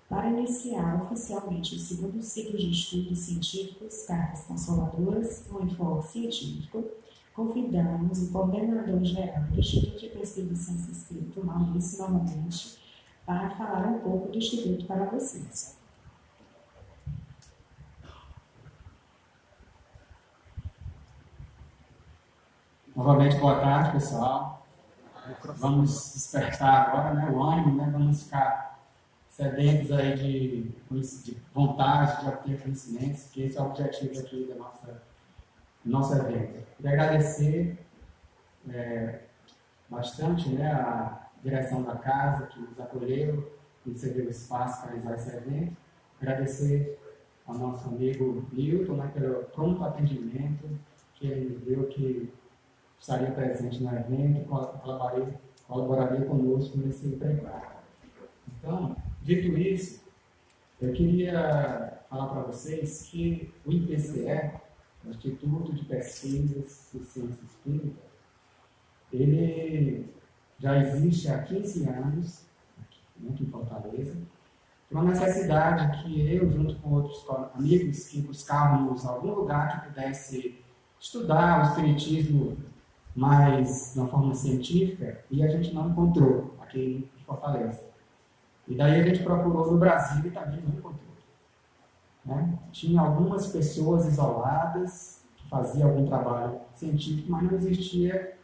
para iniciar oficialmente o segundo ciclo de estudos científicos, Cartas Consoladoras, um enfoque científico, convidamos o coordenador-geral do Instituto de Pesquisa e Ciência Espírita, Maurício, novamente, para falar um pouco do Instituto para vocês. Novamente, boa tarde, pessoal. Vamos despertar agora, né, o ânimo, né? Vamos ficar sedentos aí de vontade de obter conhecimentos, que esse é o objetivo aqui do nosso evento. Queria agradecer bastante, né, a direção da casa que nos acolheu, nos cedeu o espaço para realizar esse evento. Agradecer ao nosso amigo Milton, né, pelo pronto atendimento que ele nos deu, que estaria presente no evento e colaboraria conosco nesse preparo. Então, dito isso, eu queria falar para vocês que o IPCE, o Instituto de Pesquisas e Ciência Espírita, ele já existe há 15 anos, aqui em Fortaleza, por uma necessidade que eu, junto com outros amigos que buscávamos algum lugar que pudesse estudar o espiritismo mais de uma forma científica, e a gente não encontrou aqui em Fortaleza. E daí a gente procurou no Brasil e também não encontrou. Né? Tinha algumas pessoas isoladas que faziam algum trabalho científico, mas não existia,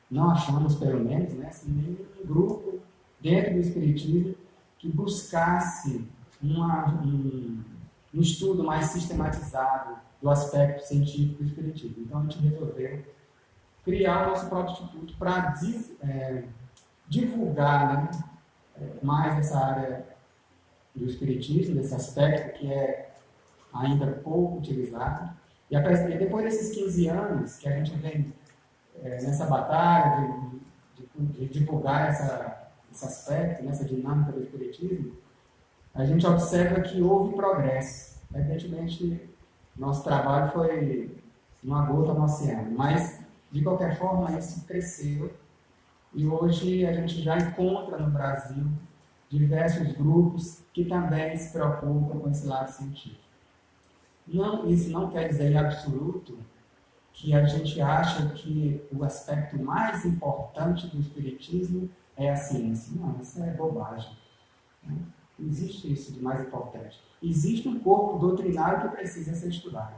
não achamos pelo menos, né, assim, nenhum grupo dentro do espiritismo que buscasse um estudo mais sistematizado do aspecto científico do espiritismo. Então a gente resolveu criar o nosso próprio instituto para divulgar, né, mais essa área do espiritismo, desse aspecto que é ainda pouco utilizado. E depois desses 15 anos que a gente vem nessa batalha de divulgar esse aspecto, nessa dinâmica do espiritismo, a gente observa que houve progresso. Evidentemente, nosso trabalho foi uma gota no oceano, mas de qualquer forma, isso cresceu e hoje a gente já encontra no Brasil diversos grupos que também se preocupam com esse lado científico. Isso não quer dizer em absoluto que a gente acha que o aspecto mais importante do espiritismo é a ciência. Não, isso é bobagem. Não existe isso de mais importante. Existe um corpo doutrinário que precisa ser estudado.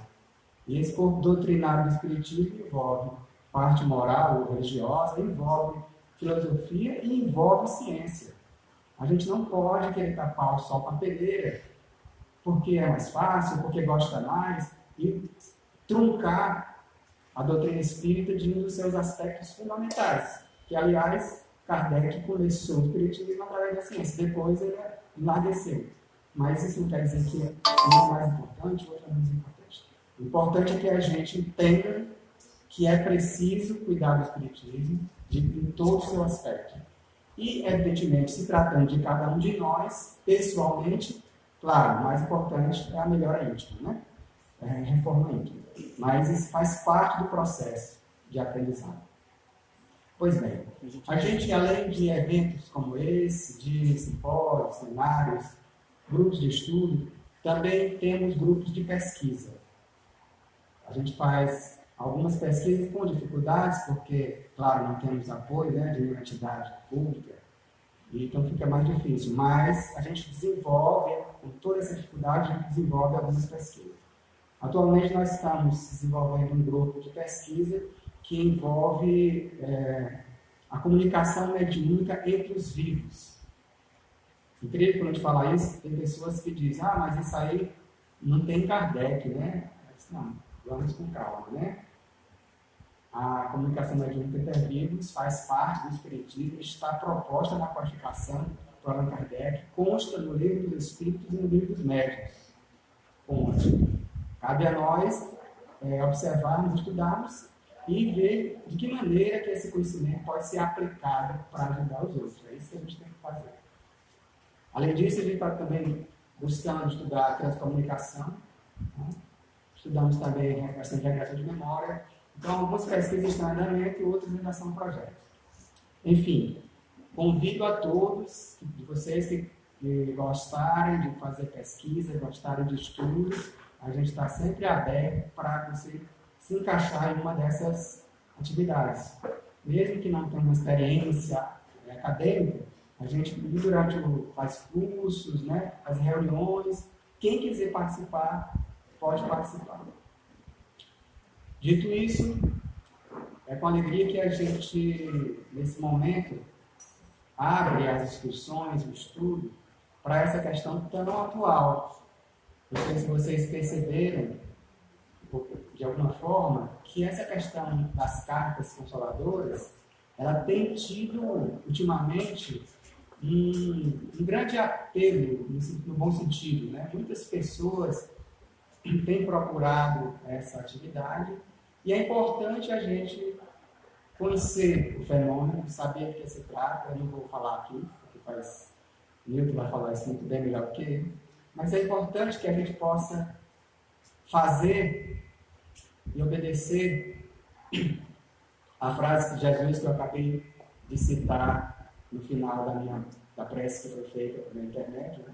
E esse corpo doutrinário do espiritismo envolve parte moral ou religiosa, envolve filosofia e envolve ciência. A gente não pode querer tapar o sol com a peneira, porque é mais fácil, porque gosta mais, e truncar a doutrina espírita de um dos seus aspectos fundamentais, que, aliás, Kardec começou o espiritismo através da ciência, depois ele enlargueceu. Mas isso não quer dizer que um é mais importante, o outro é menos importante. O importante é que a gente entenda que é preciso cuidar do espiritismo em todo o seu aspecto. E, evidentemente, se tratando de cada um de nós, pessoalmente, claro, o mais importante é a melhora íntima, né? É a reforma íntima. Mas isso faz parte do processo de aprendizado. Pois bem, a gente, além de eventos como esse, de simpósios, seminários, grupos de estudo, também temos grupos de pesquisa. A gente faz algumas pesquisas com dificuldades, porque, claro, não temos apoio, né, de nenhuma entidade pública, então fica mais difícil. Mas a gente desenvolve, com toda essa dificuldade, a gente desenvolve algumas pesquisas. Atualmente nós estamos desenvolvendo um grupo de pesquisa que envolve a comunicação mediúnica entre os vivos. Incrível quando a gente fala isso, tem pessoas que dizem, mas isso aí não tem Kardec, né? Não, vamos com calma, né? A comunicação mediúnica entre vivos faz parte do espiritismo, está proposta na codificação do Allan Kardec, consta no livro dos Espíritos e no livro dos Médiuns. Cabe a nós observarmos, estudarmos e ver de que maneira que esse conhecimento pode ser aplicado para ajudar os outros. É isso que a gente tem que fazer. Além disso, a gente está também buscando estudar a transcomunicação, né? Estudamos também a questão de regressão de memória. Então, algumas pesquisas estão em andamento e outras ainda são projetos. Enfim, convido a todos de vocês que que gostarem de fazer pesquisa, gostarem de estudos, a gente está sempre aberto para você se encaixar em uma dessas atividades. Mesmo que não tenha uma experiência acadêmica, a gente durante faz cursos, né, faz reuniões. Quem quiser participar, pode participar. Dito isso, é com alegria que a gente, nesse momento, abre as discussões, o estudo, para essa questão tão atual. Não sei se vocês perceberam, de alguma forma, que essa questão das cartas consoladoras, ela tem tido, ultimamente, um grande apelo, no bom sentido, né? Muitas pessoas têm procurado essa atividade e é importante a gente conhecer o fenômeno, saber do que se trata. Eu não vou falar aqui, porque Newton vai falar isso muito bem melhor do que ele, mas é importante que a gente possa fazer e obedecer a frase de Jesus que eu acabei de citar no final da prece que foi feita pela internet, né?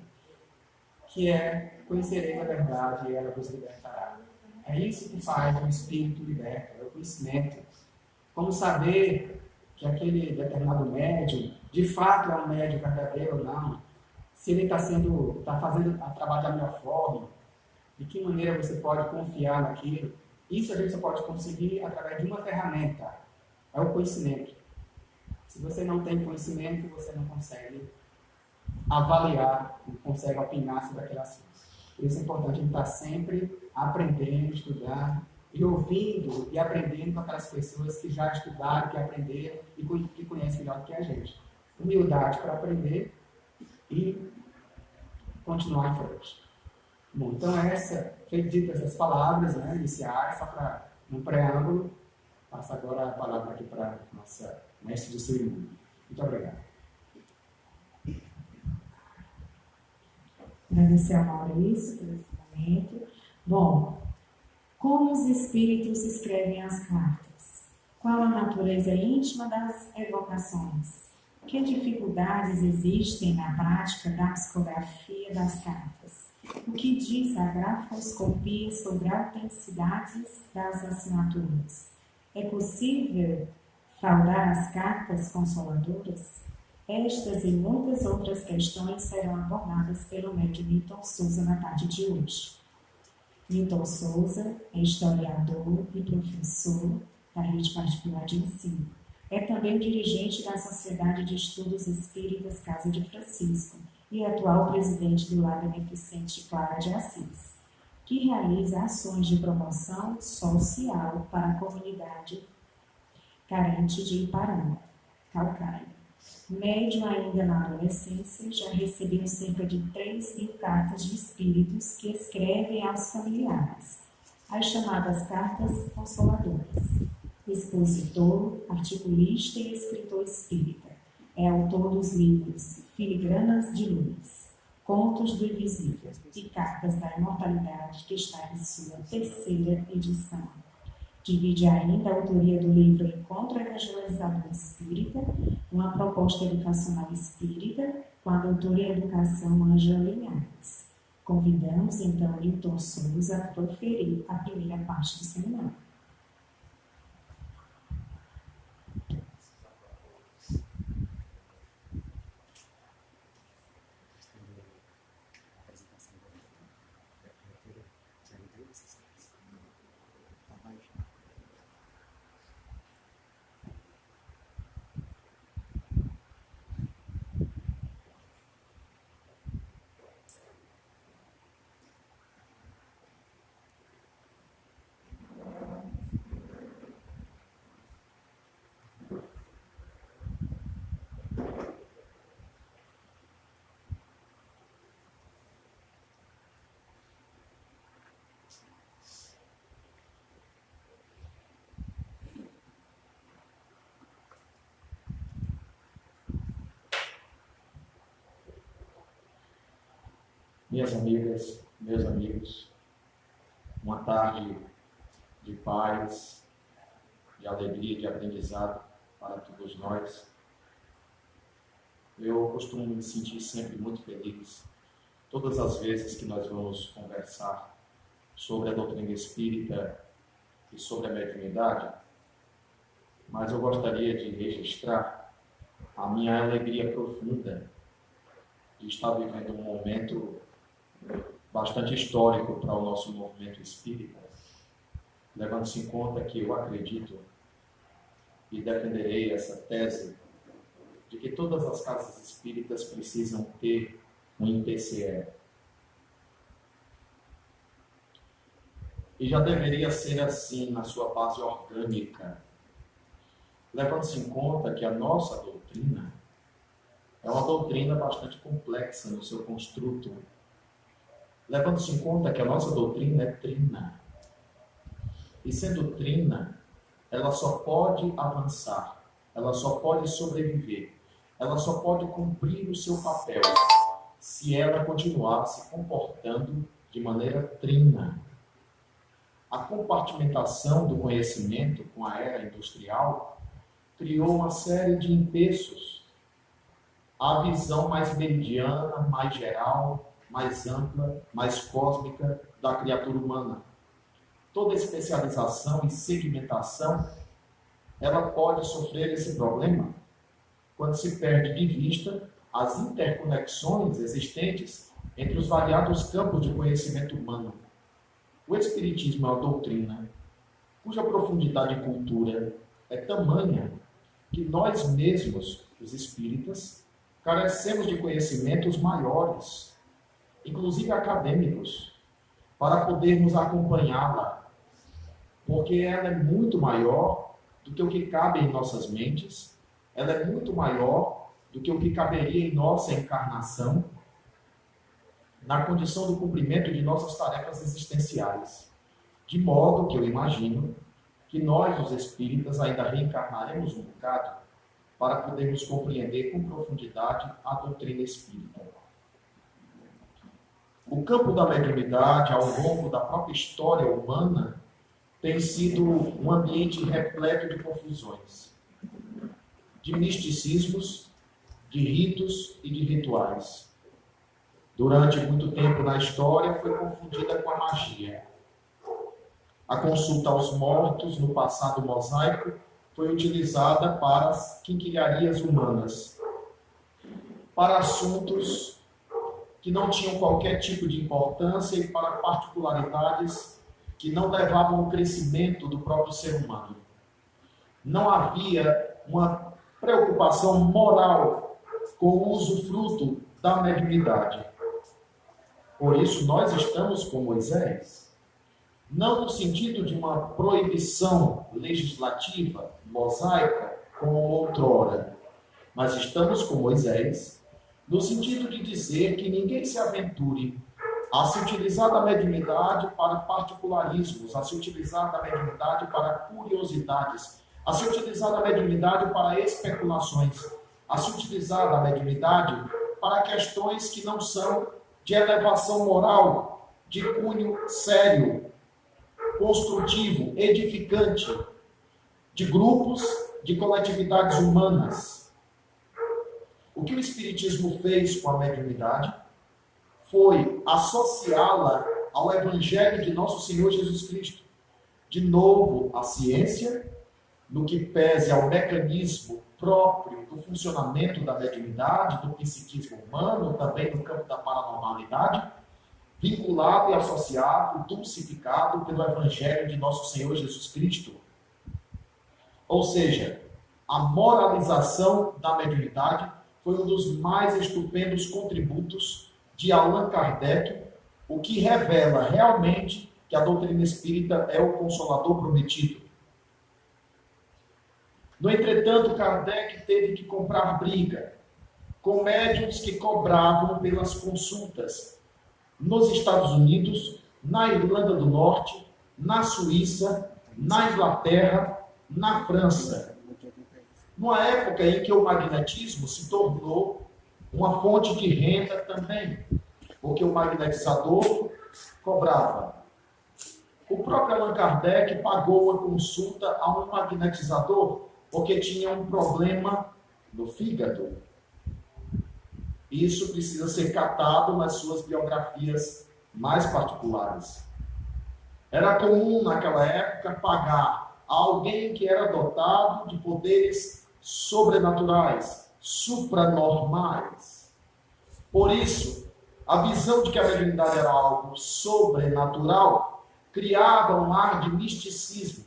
Que é: conhecereis a verdade e ela vos libertará. É isso que faz o Espírito liberta, é o conhecimento. Como saber que aquele determinado médium, de fato, é um médium verdadeiro ou não? Se ele está fazendo a trabalho da melhor forma, de que maneira você pode confiar naquilo? Isso a gente só pode conseguir através de uma ferramenta, é o conhecimento. Se você não tem conhecimento, você não consegue avaliar, não consegue opinar sobre aquele assunto. Por isso é importante a gente estar sempre aprendendo, estudando e ouvindo e aprendendo com aquelas pessoas que já estudaram, que aprenderam e que conhecem melhor do que a gente. Humildade para aprender e continuar em frente. Bom, então dito essas palavras, né, iniciais, só para um preâmbulo, passo agora a palavra aqui para a nossa mestre de cerimônia. Muito obrigado. Agradecer ao Maurício por esse momento. Bom, como os espíritos escrevem as cartas? Qual a natureza íntima das evocações? Que dificuldades existem na prática da psicografia das cartas? O que diz a grafoscopia sobre autenticidades das assinaturas? É possível fraudar as cartas consoladoras? Estas e muitas outras questões serão abordadas pelo médium Newton Souza na tarde de hoje. Newton Souza é historiador e professor da rede particular de ensino. É também o dirigente da Sociedade de Estudos Espíritas Casa de Francisco e atual presidente do Lar Beneficente Clara de Assis, que realiza ações de promoção social para a comunidade carente de Iparanga, Calcaia. Médio ainda na adolescência, já recebeu cerca de 3.000 cartas de espíritos que escrevem aos familiares, as chamadas cartas consoladoras. Expositor, articulista e escritor espírita. É autor dos livros Filigranas de Luz, Contos do Invisível e Cartas da Imortalidade, que está em sua 3ª edição. Divide ainda a autoria do livro Encontro Evangelizador Espírita, uma proposta educacional espírita, com a doutora em Educação Ângela Linhares. Convidamos, então, Newton Souza a proferir a primeira parte do seminário. Minhas amigas, meus amigos, uma tarde de paz, de alegria, de aprendizado para todos nós. Eu costumo me sentir sempre muito feliz todas as vezes que nós vamos conversar sobre a doutrina espírita e sobre a mediunidade, mas eu gostaria de registrar a minha alegria profunda de estar vivendo um momento bastante histórico para o nosso movimento espírita, levando-se em conta que eu acredito e defenderei essa tese de que todas as casas espíritas precisam ter um IPCE. E já deveria ser assim na sua base orgânica, levando-se em conta que a nossa doutrina é uma doutrina bastante complexa no seu construto, levando-se em conta que a nossa doutrina é trina. E sendo trina, ela só pode avançar, ela só pode sobreviver, ela só pode cumprir o seu papel se ela continuar se comportando de maneira trina. A compartimentação do conhecimento com a era industrial criou uma série de empeços. A visão mais meridiana, mais geral, mais ampla, mais cósmica da criatura humana. Toda especialização e segmentação, ela pode sofrer esse problema quando se perde de vista as interconexões existentes entre os variados campos de conhecimento humano. O Espiritismo é uma doutrina cuja profundidade e cultura é tamanha que nós mesmos, os espíritas, carecemos de conhecimentos maiores, inclusive acadêmicos, para podermos acompanhá-la, porque ela é muito maior do que o que cabe em nossas mentes, ela é muito maior do que o que caberia em nossa encarnação, na condição do cumprimento de nossas tarefas existenciais. De modo que eu imagino que nós, os espíritas, ainda reencarnaremos um bocado para podermos compreender com profundidade a doutrina espírita. O campo da mediunidade, ao longo da própria história humana, tem sido um ambiente repleto de confusões, de misticismos, de ritos e de rituais. Durante muito tempo na história foi confundida com a magia. A consulta aos mortos, no passado mosaico, foi utilizada para as quinquilharias humanas, para assuntos que não tinham qualquer tipo de importância e para particularidades que não levavam ao crescimento do próprio ser humano. Não havia uma preocupação moral com o usufruto da mediunidade. Por isso, nós estamos com Moisés, não no sentido de uma proibição legislativa, mosaica, como outrora, mas estamos com Moisés no sentido de dizer que ninguém se aventure a se utilizar da mediunidade para particularismos, a se utilizar da mediunidade para curiosidades, a se utilizar da mediunidade para especulações, a se utilizar da mediunidade para questões que não são de elevação moral, de cunho sério, construtivo, edificante, de grupos, de coletividades humanas. O que o Espiritismo fez com a mediunidade foi associá-la ao Evangelho de Nosso Senhor Jesus Cristo. De novo, a ciência, no que pese ao mecanismo próprio do funcionamento da mediunidade, do psiquismo humano, também no campo da paranormalidade, vinculado e associado, dulcificado pelo Evangelho de Nosso Senhor Jesus Cristo. Ou seja, a moralização da mediunidade foi um dos mais estupendos contributos de Allan Kardec, o que revela realmente que a doutrina espírita é o consolador prometido. No entretanto, Kardec teve que comprar briga com médiuns que cobravam pelas consultas nos Estados Unidos, na Irlanda do Norte, na Suíça, na Inglaterra, na França. Numa época em que o magnetismo se tornou uma fonte de renda também, porque o magnetizador cobrava. O próprio Allan Kardec pagou uma consulta a um magnetizador porque tinha um problema no fígado. isso precisa ser catado nas suas biografias mais particulares. Era comum naquela época pagar a alguém que era dotado de poderes sobrenaturais, supranormais. Por isso, a visão de que a mediunidade era algo sobrenatural criava um ar de misticismo.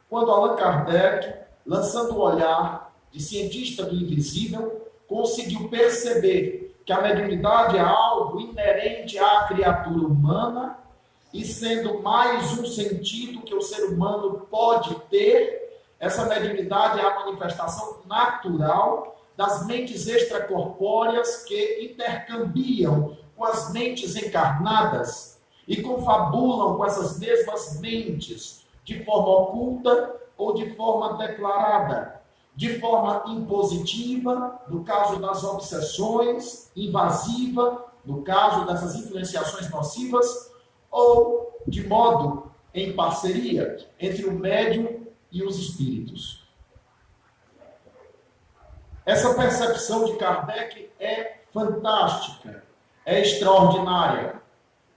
Quando Allan Kardec, lançando o olhar de cientista do invisível, conseguiu perceber que a mediunidade é algo inerente à criatura humana e sendo mais um sentido que o ser humano pode ter, essa mediunidade é a manifestação natural das mentes extracorpóreas que intercambiam com as mentes encarnadas e confabulam com essas mesmas mentes de forma oculta ou de forma declarada, de forma impositiva, no caso das obsessões, invasiva, no caso dessas influenciações nocivas, ou de modo em parceria entre o médium e os espíritos. Essa percepção de Kardec é fantástica, é extraordinária,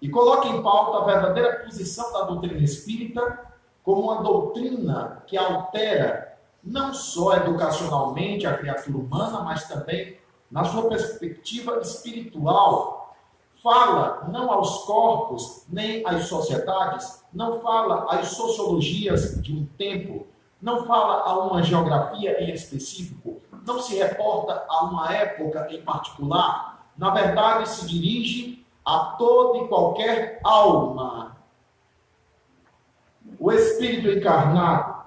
e coloca em pauta a verdadeira posição da doutrina espírita como uma doutrina que altera não só educacionalmente a criatura humana, mas também na sua perspectiva espiritual. Fala não aos corpos, nem às sociedades, não fala às sociologias de um tempo, não fala a uma geografia em específico, não se reporta a uma época em particular. Na verdade, se dirige a toda e qualquer alma. O espírito encarnado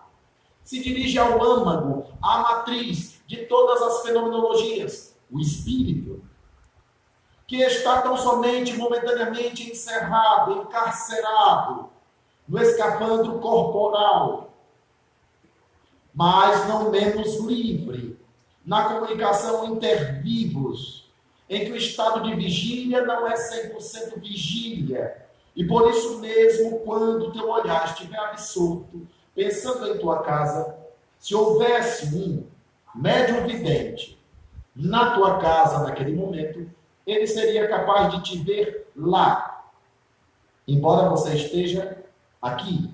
se dirige ao âmago, à matriz de todas as fenomenologias. O espírito, que está tão somente momentaneamente encerrado, encarcerado no escafandro corporal, mas não menos livre na comunicação intervivos, em que o estado de vigília não é 100% vigília. E por isso mesmo, quando teu olhar estiver absorto, pensando em tua casa, se houvesse um médium vidente na tua casa naquele momento, ele seria capaz de te ver lá, embora você esteja aqui.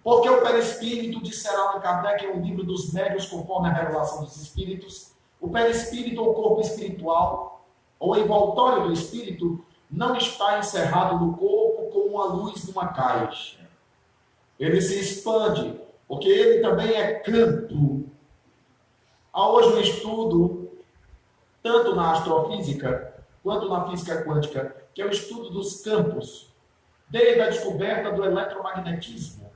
Porque o perispírito, disser Allan Kardec, é um livro dos médiuns conforme a revelação dos espíritos. O perispírito, ou corpo espiritual, ou envoltório do espírito, não está encerrado no corpo como uma luz numa caixa. Ele se expande, porque ele também é campo. Há hoje um estudo, tanto na astrofísica quanto na física quântica, que é o estudo dos campos, desde a descoberta do eletromagnetismo,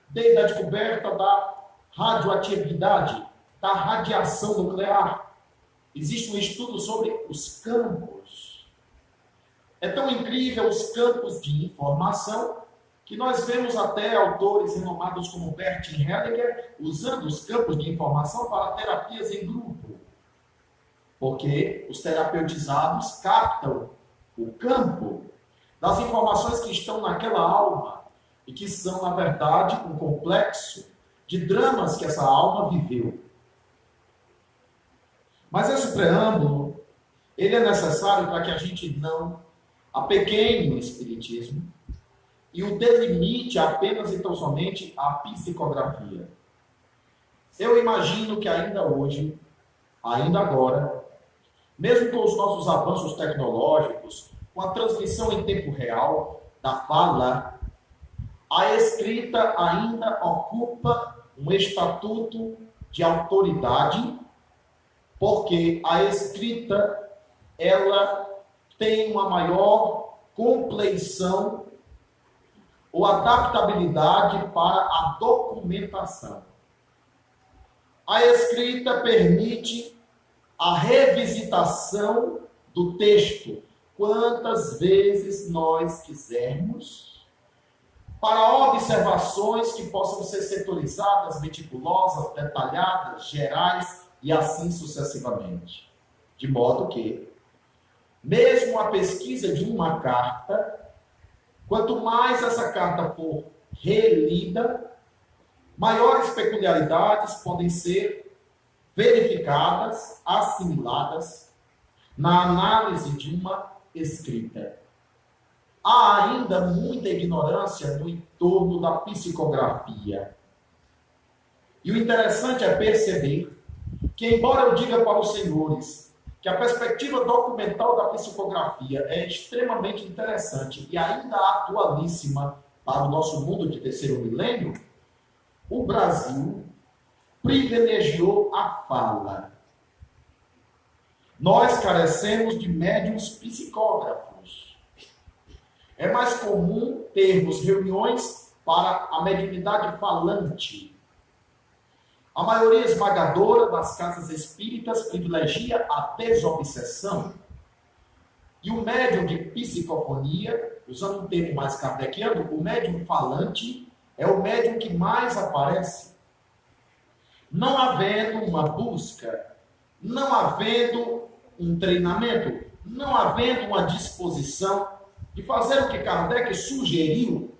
desde a descoberta da radioatividade, da radiação nuclear. Existe um estudo sobre os campos. É tão incrível os campos de informação que nós vemos até autores renomados como Bert Hellinger usando os campos de informação para terapias em grupo. Porque os terapeutizados captam o campo das informações que estão naquela alma e que são, na verdade, um complexo de dramas que essa alma viveu. Mas esse preâmbulo, ele é necessário para que a gente não apequene o espiritismo e o delimite apenas e tão somente a psicografia. Eu imagino que ainda hoje, ainda agora, mesmo com os nossos avanços tecnológicos, com a transmissão em tempo real da fala, a escrita ainda ocupa um estatuto de autoridade, porque a escrita, ela tem uma maior compleição ou adaptabilidade para a documentação. A escrita permite a revisitação do texto quantas vezes nós quisermos, para observações que possam ser setorizadas, meticulosas, detalhadas, gerais e assim sucessivamente. De modo que, mesmo a pesquisa de uma carta, quanto mais essa carta for relida, maiores peculiaridades podem ser verificadas, assimiladas, na análise de uma escrita. Há ainda muita ignorância no entorno da psicografia. E o interessante é perceber que, embora eu diga para os senhores que a perspectiva documental da psicografia é extremamente interessante e ainda atualíssima para o nosso mundo de terceiro milênio, o Brasil privilegiou a fala. Nós carecemos de médiuns psicógrafos. É mais comum termos reuniões para a mediunidade falante. A maioria esmagadora das casas espíritas privilegia a desobsessão. E o médium de psicofonia, usando um termo mais kardeciano, o médium falante é o médium que mais aparece. Não havendo uma busca, não havendo um treinamento, não havendo uma disposição de fazer o que Kardec sugeriu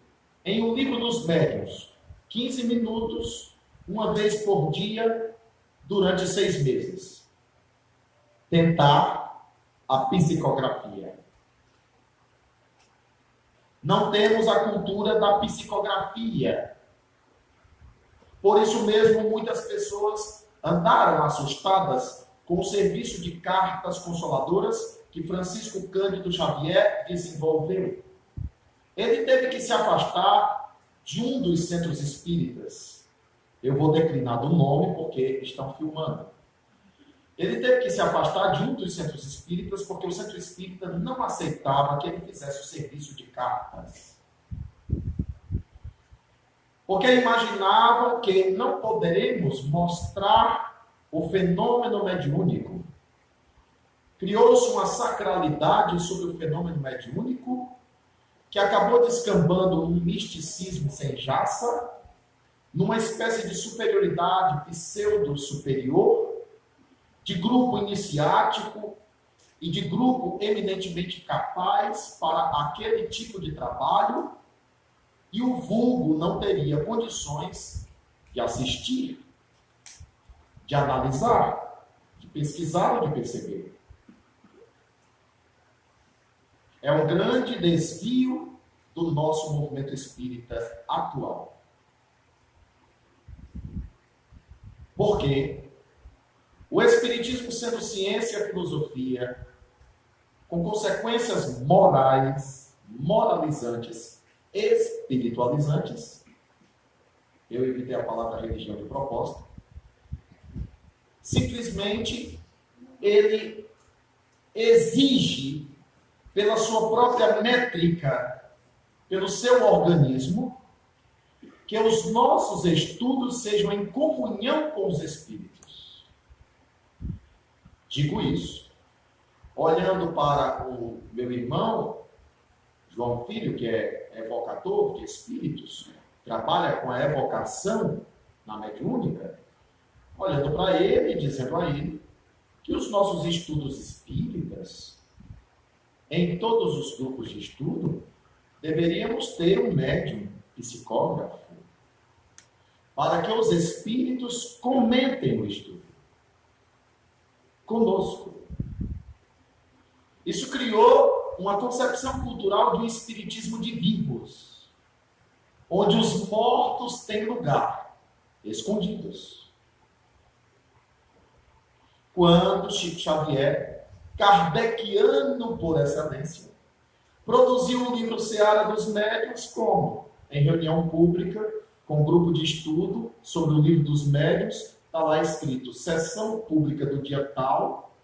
em O Livro dos Médiuns, 15 minutos, uma vez por dia, durante 6 meses. Tentar a psicografia. Não temos a cultura da psicografia. Por isso mesmo, muitas pessoas andaram assustadas com o serviço de cartas consoladoras que Francisco Cândido Xavier desenvolveu. Ele teve que se afastar de um dos centros espíritas. Eu vou declinar do nome porque estão filmando. Ele teve que se afastar de um dos centros espíritas porque o centro espírita não aceitava que ele fizesse o serviço de cartas. Porque imaginavam que não poderemos mostrar o fenômeno mediúnico. Criou-se uma sacralidade sobre o fenômeno mediúnico que acabou descambando num misticismo sem jaça, numa espécie de superioridade pseudo-superior, de grupo iniciático e de grupo eminentemente capaz para aquele tipo de trabalho, e o vulgo não teria condições de assistir, de analisar, de pesquisar ou de perceber. É um grande desvio do nosso movimento espírita atual. Por quê? O Espiritismo sendo ciência e filosofia, com consequências morais, moralizantes, espiritualizantes, eu evitei a palavra religião de propósito, simplesmente ele exige, pela sua própria métrica, pelo seu organismo, que os nossos estudos sejam em comunhão com os espíritos. Digo isso, olhando para o meu irmão, João Filho, que é evocador de espíritos, trabalha com a evocação na mediúnica, olhando para ele e dizendo a ele que os nossos estudos espíritas, em todos os grupos de estudo, deveríamos ter um médium psicógrafo, para que os espíritos comentem o estudo conosco. Isso criou uma concepção cultural de um espiritismo de vivos, onde os mortos têm lugar, escondidos. Quando Chico Xavier, kardeciano por excelência, produziu o livro Seara dos Médiuns, como? Em reunião pública, com um grupo de estudo sobre o livro dos médiuns, está lá escrito, sessão pública do dia tal,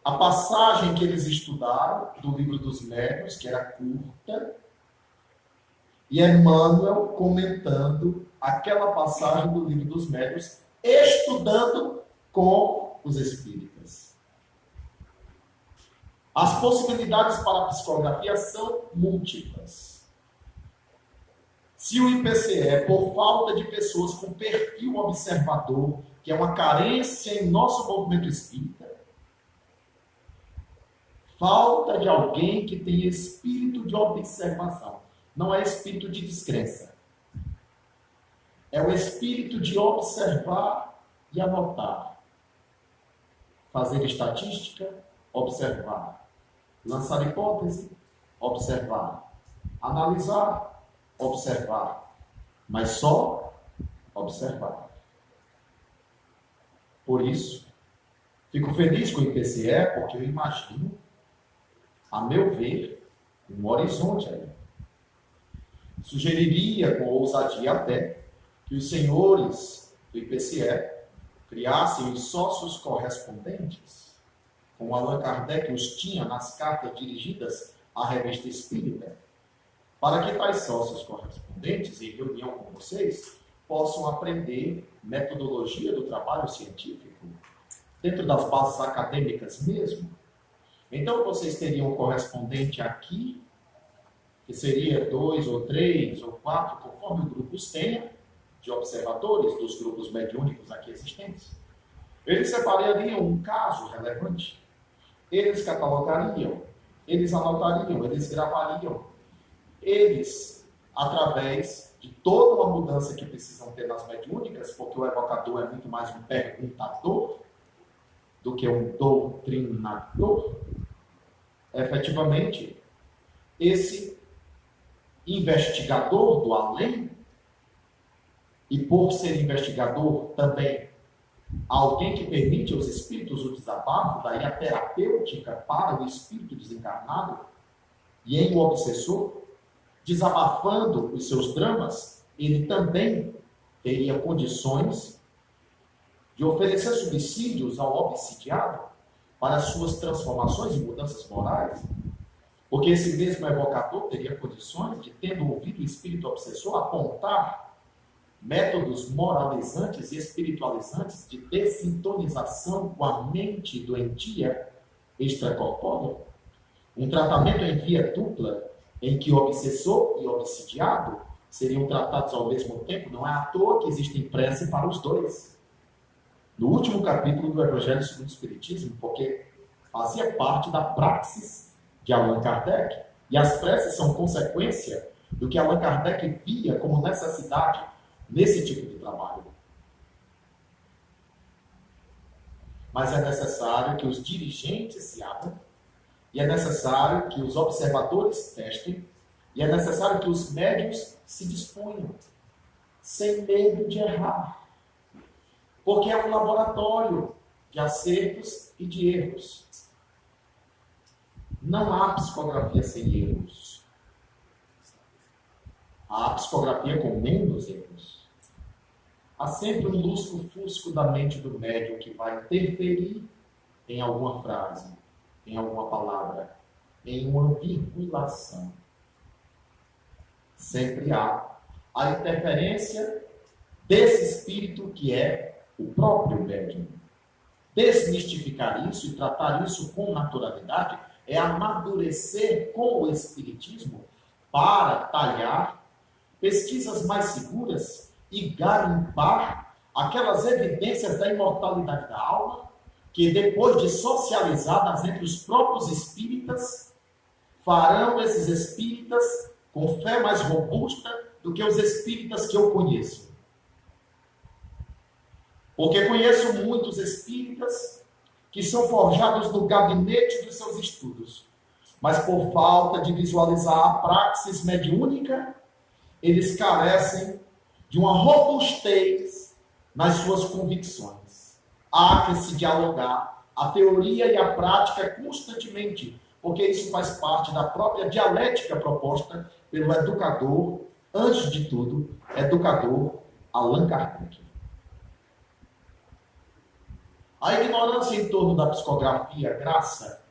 a passagem que eles estudaram do livro dos médiuns, que era curta, e Emmanuel comentando aquela passagem do livro dos médiuns, estudando com os espíritas. As possibilidades para a psicografia são múltiplas. Se o IPCE, por falta de pessoas com perfil observador, que é uma carência em nosso movimento espírita, falta de alguém que tenha espírito de observação. Não é espírito de descrença. É o espírito de observar e anotar. fazer estatística, observar. Lançar hipótese, observar. Analisar, observar. Mas só observar. Por isso, fico feliz com o IPCE, porque eu imagino, a meu ver, um horizonte aí. Sugeriria, com ousadia até, que os senhores do IPCE criassem os sócios correspondentes, como Allan Kardec os tinha nas cartas dirigidas à Revista Espírita, para que tais sócios correspondentes, em reunião com vocês, possam aprender metodologia do trabalho científico, dentro das bases acadêmicas mesmo. Então, vocês teriam um correspondente aqui, que seria 2 ou 3 ou 4, conforme o grupo os tenha, de observadores dos grupos mediúnicos aqui existentes. Eles separariam um caso relevante, eles catalogariam, eles anotariam, eles gravariam, eles, através de toda uma mudança que precisam ter nas mediúnicas, porque o evocador é muito mais um perguntador do que um doutrinador, efetivamente, esse investigador do além, e por ser investigador também alguém que permite aos espíritos o desabafo, daí a terapêutica para o espírito desencarnado, e em um obsessor, desabafando os seus dramas, ele também teria condições de oferecer subsídios ao obsidiado para as suas transformações e mudanças morais, porque esse mesmo evocador teria condições de, tendo ouvido o espírito obsessor, apontar métodos moralizantes e espiritualizantes de dessintonização com a mente doentia extracorpórea. Um tratamento em via dupla, em que o obsessor e o obsidiado seriam tratados ao mesmo tempo. Não é à toa que existe prece para os dois. No último capítulo do Evangelho segundo o Espiritismo, porque fazia parte da praxis de Allan Kardec, e as preces são consequência do que Allan Kardec via como necessidade nesse tipo de trabalho. Mas é necessário que os dirigentes se abram, e é necessário que os observadores testem, e é necessário que os médiuns se disponham, sem medo de errar. Porque é um laboratório de acertos e de erros. Não há psicografia sem erros. Há psicografia com menos erros. Há sempre um lusco-fusco da mente do médium que vai interferir em alguma frase, em alguma palavra, em uma virgulação. Sempre há a interferência desse espírito que é o próprio médium. Desmistificar isso e tratar isso com naturalidade é amadurecer com o espiritismo para talhar pesquisas mais seguras e garimpar aquelas evidências da imortalidade da alma que, depois de socializadas entre os próprios espíritas, farão esses espíritas com fé mais robusta do que os espíritas que eu conheço. Porque conheço muitos espíritas que são forjados no gabinete dos seus estudos, mas por falta de visualizar a praxis mediúnica, eles carecem de uma robustez nas suas convicções. Há que se dialogar a teoria e a prática constantemente, porque isso faz parte da própria dialética proposta pelo educador, antes de tudo, educador Allan Kardec. A ignorância em torno da psicografia graça,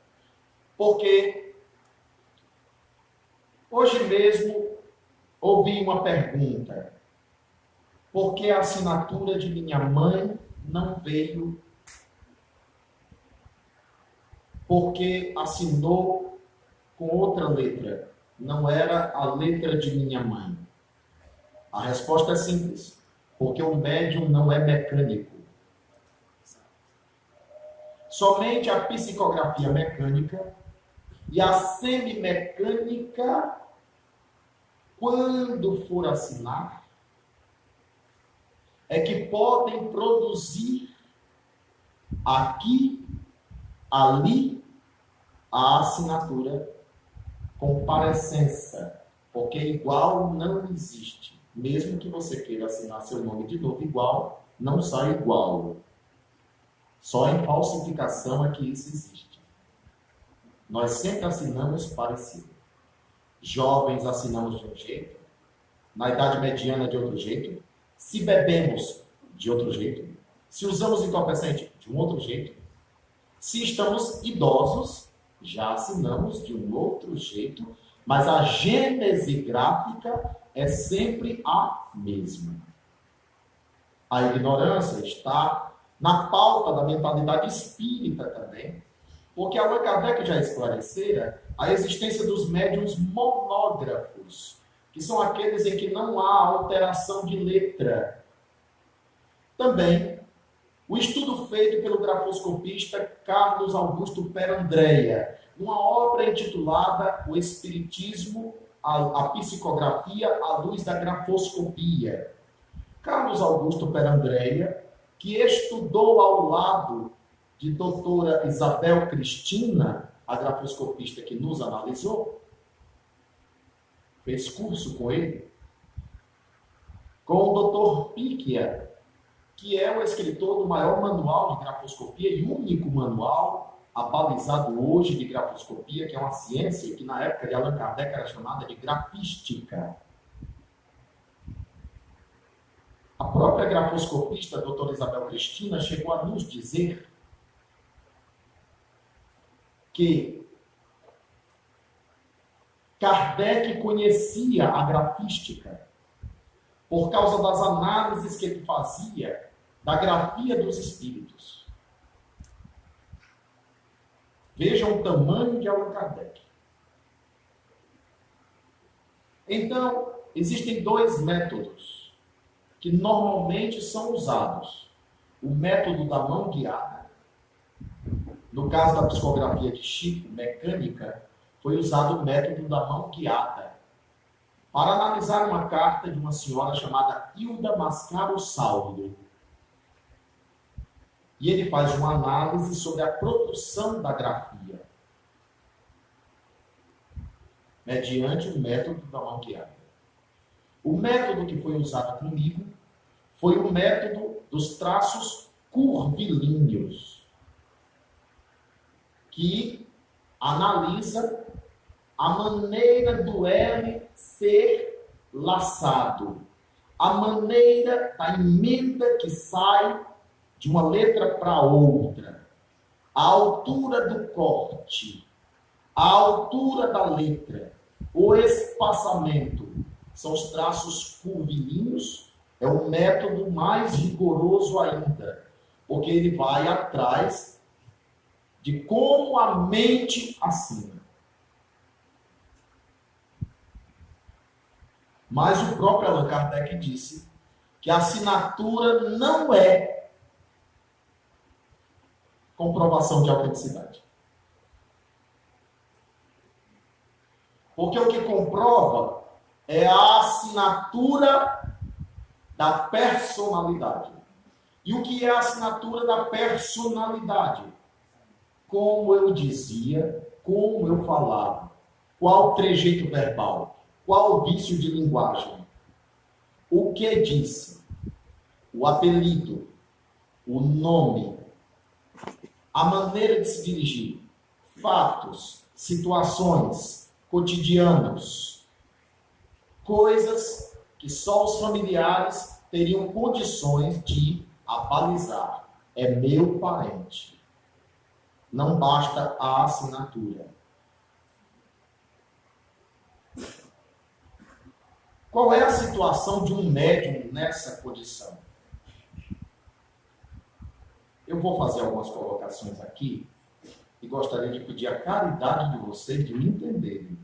porque hoje mesmo ouvi uma pergunta: por que a assinatura de minha mãe não veio? Porque assinou com outra letra, não era a letra de minha mãe. A resposta é simples: porque o médium não é mecânico. Somente a psicografia mecânica e a semimecânica, quando for assinar, é que podem produzir aqui ali a assinatura com parecença, porque igual não existe. Mesmo que você queira assinar seu nome de novo igual, não sai igual. Só em falsificação é que isso existe. Nós sempre assinamos parecido. Jovens assinamos de um jeito, na idade mediana de outro jeito, se bebemos de outro jeito, se usamos entorpecente de um outro jeito, se estamos idosos, já assinamos de um outro jeito, mas a gênese gráfica é sempre a mesma. A ignorância está na pauta da mentalidade espírita também, porque Allan Kardec já esclarecera a existência dos médiuns monógrafos, que são aqueles em que não há alteração de letra. Também, o estudo feito pelo grafoscopista Carlos Augusto Perandrea, numa obra intitulada O Espiritismo, a Psicografia à Luz da Grafoscopia. Carlos Augusto Perandrea, que estudou ao lado de doutora Isabel Cristina, a grafoscopista que nos analisou, fez curso com ele, com o doutor Picchia, que é o escritor do maior manual de grafoscopia e único manual abalizado hoje de grafoscopia, que é uma ciência que na época de Allan Kardec era chamada de grafística. A própria grafoscopista, a doutora Isabel Cristina, chegou a nos dizer que Kardec conhecia a grafística por causa das análises que ele fazia da grafia dos espíritos. Vejam o tamanho de Allan Kardec. Então, existem dois métodos que normalmente são usados. O método da mão guiada. No caso da psicografia de Chico, mecânica, foi usado o método da mão guiada para analisar uma carta de uma senhora chamada Hilda Mascaro Saulo. E ele faz uma análise sobre a produção da grafia, mediante o método da mão guiada. O método que foi usado comigo foi o método dos traços curvilíneos, que analisa a maneira do L ser laçado, a maneira da emenda que sai de uma letra para outra, a altura do corte, a altura da letra, o espaçamento, são os traços curvilíneos, é o método mais rigoroso ainda, porque ele vai atrás de como a mente assina. Mas o próprio Allan Kardec disse que a assinatura não é comprovação de autenticidade. Porque o que comprova é a assinatura da personalidade. E o que é a assinatura da personalidade? Como eu dizia, como eu falava, qual trejeito verbal, qual vício de linguagem, o que disse, o apelido, o nome, a maneira de se dirigir, fatos, situações, cotidianos, coisas que só os familiares teriam condições de abalizar. É meu parente. Não basta a assinatura. Qual é a situação de um médium nessa condição? Eu vou fazer algumas colocações aqui e gostaria de pedir a caridade de vocês de me entenderem,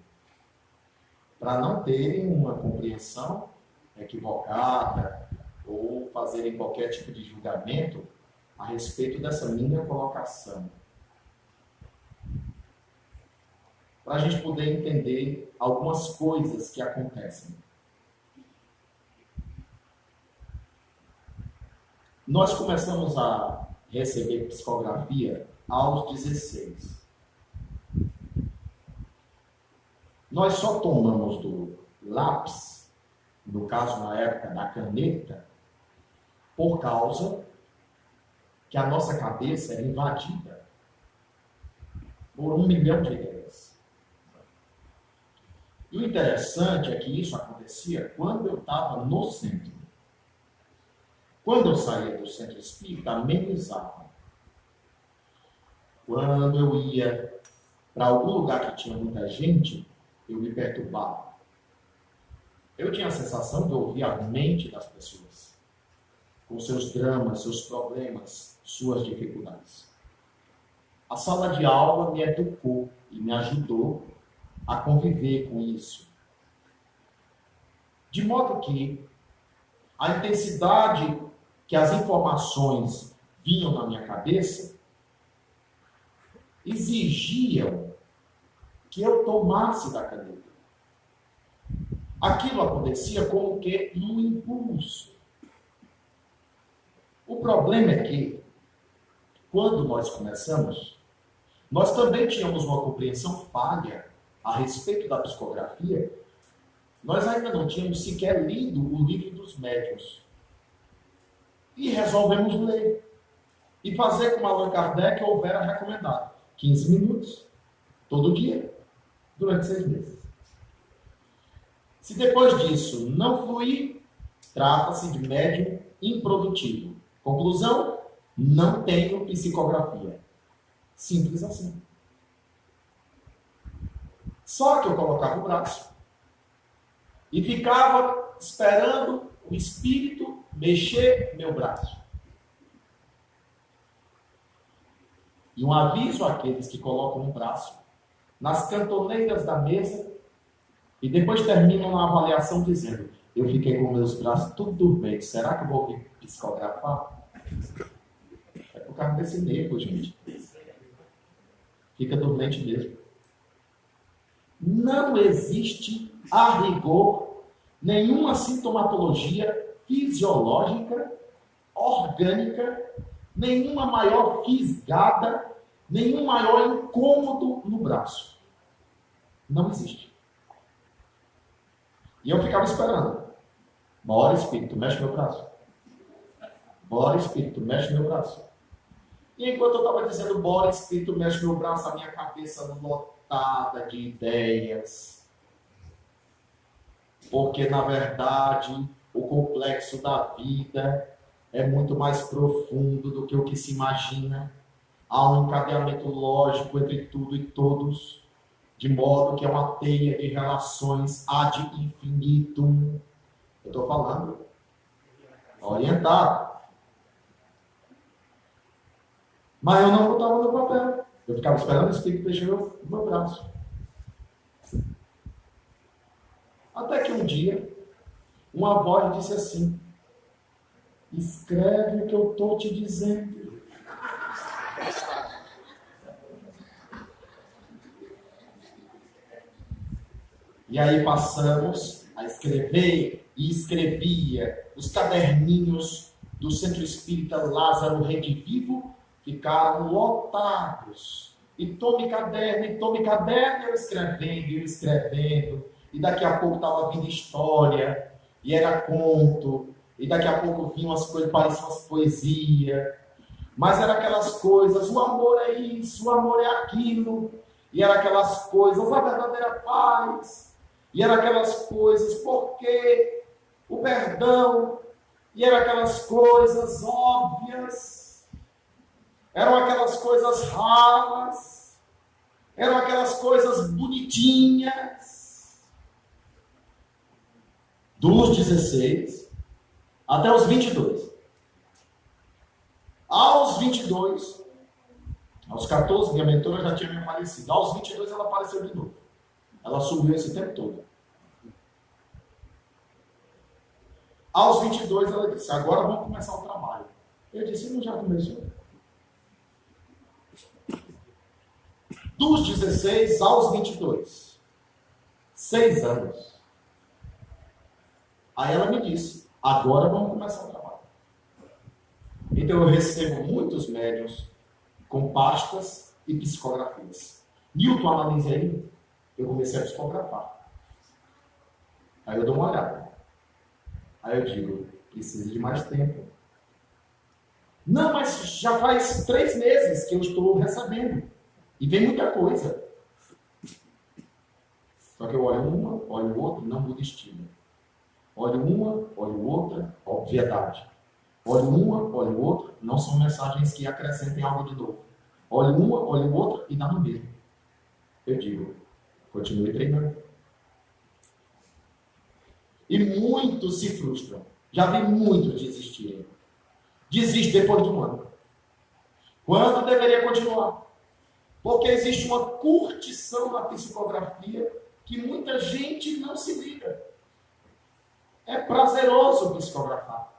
para não terem uma compreensão equivocada ou fazerem qualquer tipo de julgamento a respeito dessa minha colocação. Para a gente poder entender algumas coisas que acontecem. Nós começamos a receber psicografia aos 16. Nós só tomamos do lápis, no caso na época da caneta, por causa que a nossa cabeça era invadida por 1 milhão de ideias. E o interessante é que isso acontecia quando eu estava no centro. Quando eu saía do centro espírita, amenizava. Quando eu ia para algum lugar que tinha muita gente, eu me perturbava. Eu tinha a sensação de ouvir a mente das pessoas, com seus dramas, seus problemas, suas dificuldades. A sala de aula me educou e me ajudou a conviver com isso. De modo que a intensidade que as informações vinham na minha cabeça exigiam que eu tomasse da caneta. Aquilo acontecia como que num impulso. O problema é que, quando nós começamos, nós também tínhamos uma compreensão falha a respeito da psicografia. Nós ainda não tínhamos sequer lido o livro dos médiuns. E resolvemos ler. E fazer como Allan Kardec houvera recomendado. 15 minutos, todo dia, durante 6 meses. Se depois disso não fluir, trata-se de médium improdutivo. Conclusão, não tenho psicografia. Simples assim. Só que eu colocava o braço e ficava esperando o espírito mexer meu braço. E um aviso àqueles que colocam um braço nas cantoneiras da mesa e depois terminam a avaliação dizendo: eu fiquei com meus braços tudo dormente, será que eu vou psicografar? É por causa desse nervo, gente. Fica dormente mesmo. Não existe, a rigor, nenhuma sintomatologia fisiológica, orgânica, nenhuma maior fisgada, nenhum maior incômodo no braço. Não existe. E eu ficava esperando. Bora, espírito, mexe meu braço. Bora, espírito, mexe meu braço. E enquanto eu estava dizendo, bora, espírito, mexe meu braço, a minha cabeça lotada de ideias. Porque, na verdade, o complexo da vida é muito mais profundo do que o que se imagina. Há um encadeamento lógico entre tudo e todos, de modo que é uma teia de relações ad infinitum. Eu estou falando orientado. Mas eu não botava no papel. Eu ficava esperando o espírito mexer meu braço. Até que um dia, uma voz disse assim: escreve o que eu estou te dizendo. E aí passamos a escrever, e escrevia. Os caderninhos do Centro Espírita Lázaro Redivivo ficaram lotados. E tome caderno, eu escrevendo. E daqui a pouco estava vindo história, e era conto, e daqui a pouco vinham as coisas, pareciam umas poesias. Mas eram aquelas coisas, o amor é isso, o amor é aquilo. E eram aquelas coisas, a verdadeira paz. E eram aquelas coisas, porque o perdão. E eram aquelas coisas óbvias. Eram aquelas coisas raras. Eram aquelas coisas bonitinhas. Dos 16 até os 22. Aos 22, aos 14, minha mentora já tinha me aparecido. Aos 22 ela apareceu de novo. Ela subiu esse tempo todo. Aos 22 ela disse: agora vamos começar o trabalho. Eu disse: não já começou? Dos 16 aos 22. 6 anos. Aí ela me disse: agora vamos começar o trabalho. Então eu recebo muitos médiuns com pastas e psicografias. Newton, analise aí. Eu comecei a psicografar. Aí eu dou uma olhada. Aí eu digo, preciso de mais tempo. Não, mas já faz 3 meses que eu estou recebendo. E vem muita coisa. Só que eu olho uma, olho outra, não muda estilo. Olho uma, olho outra, obviedade. Olho uma, olho outra, não são mensagens que acrescentem algo de novo. Olho uma, olho outra e dá no mesmo. Eu digo, continue treinando. E muitos se frustram. Já vi muitos desistirem. Desiste depois de um ano. Quando deveria continuar? Porque existe uma curtição na psicografia que muita gente não se liga. É prazeroso psicografar.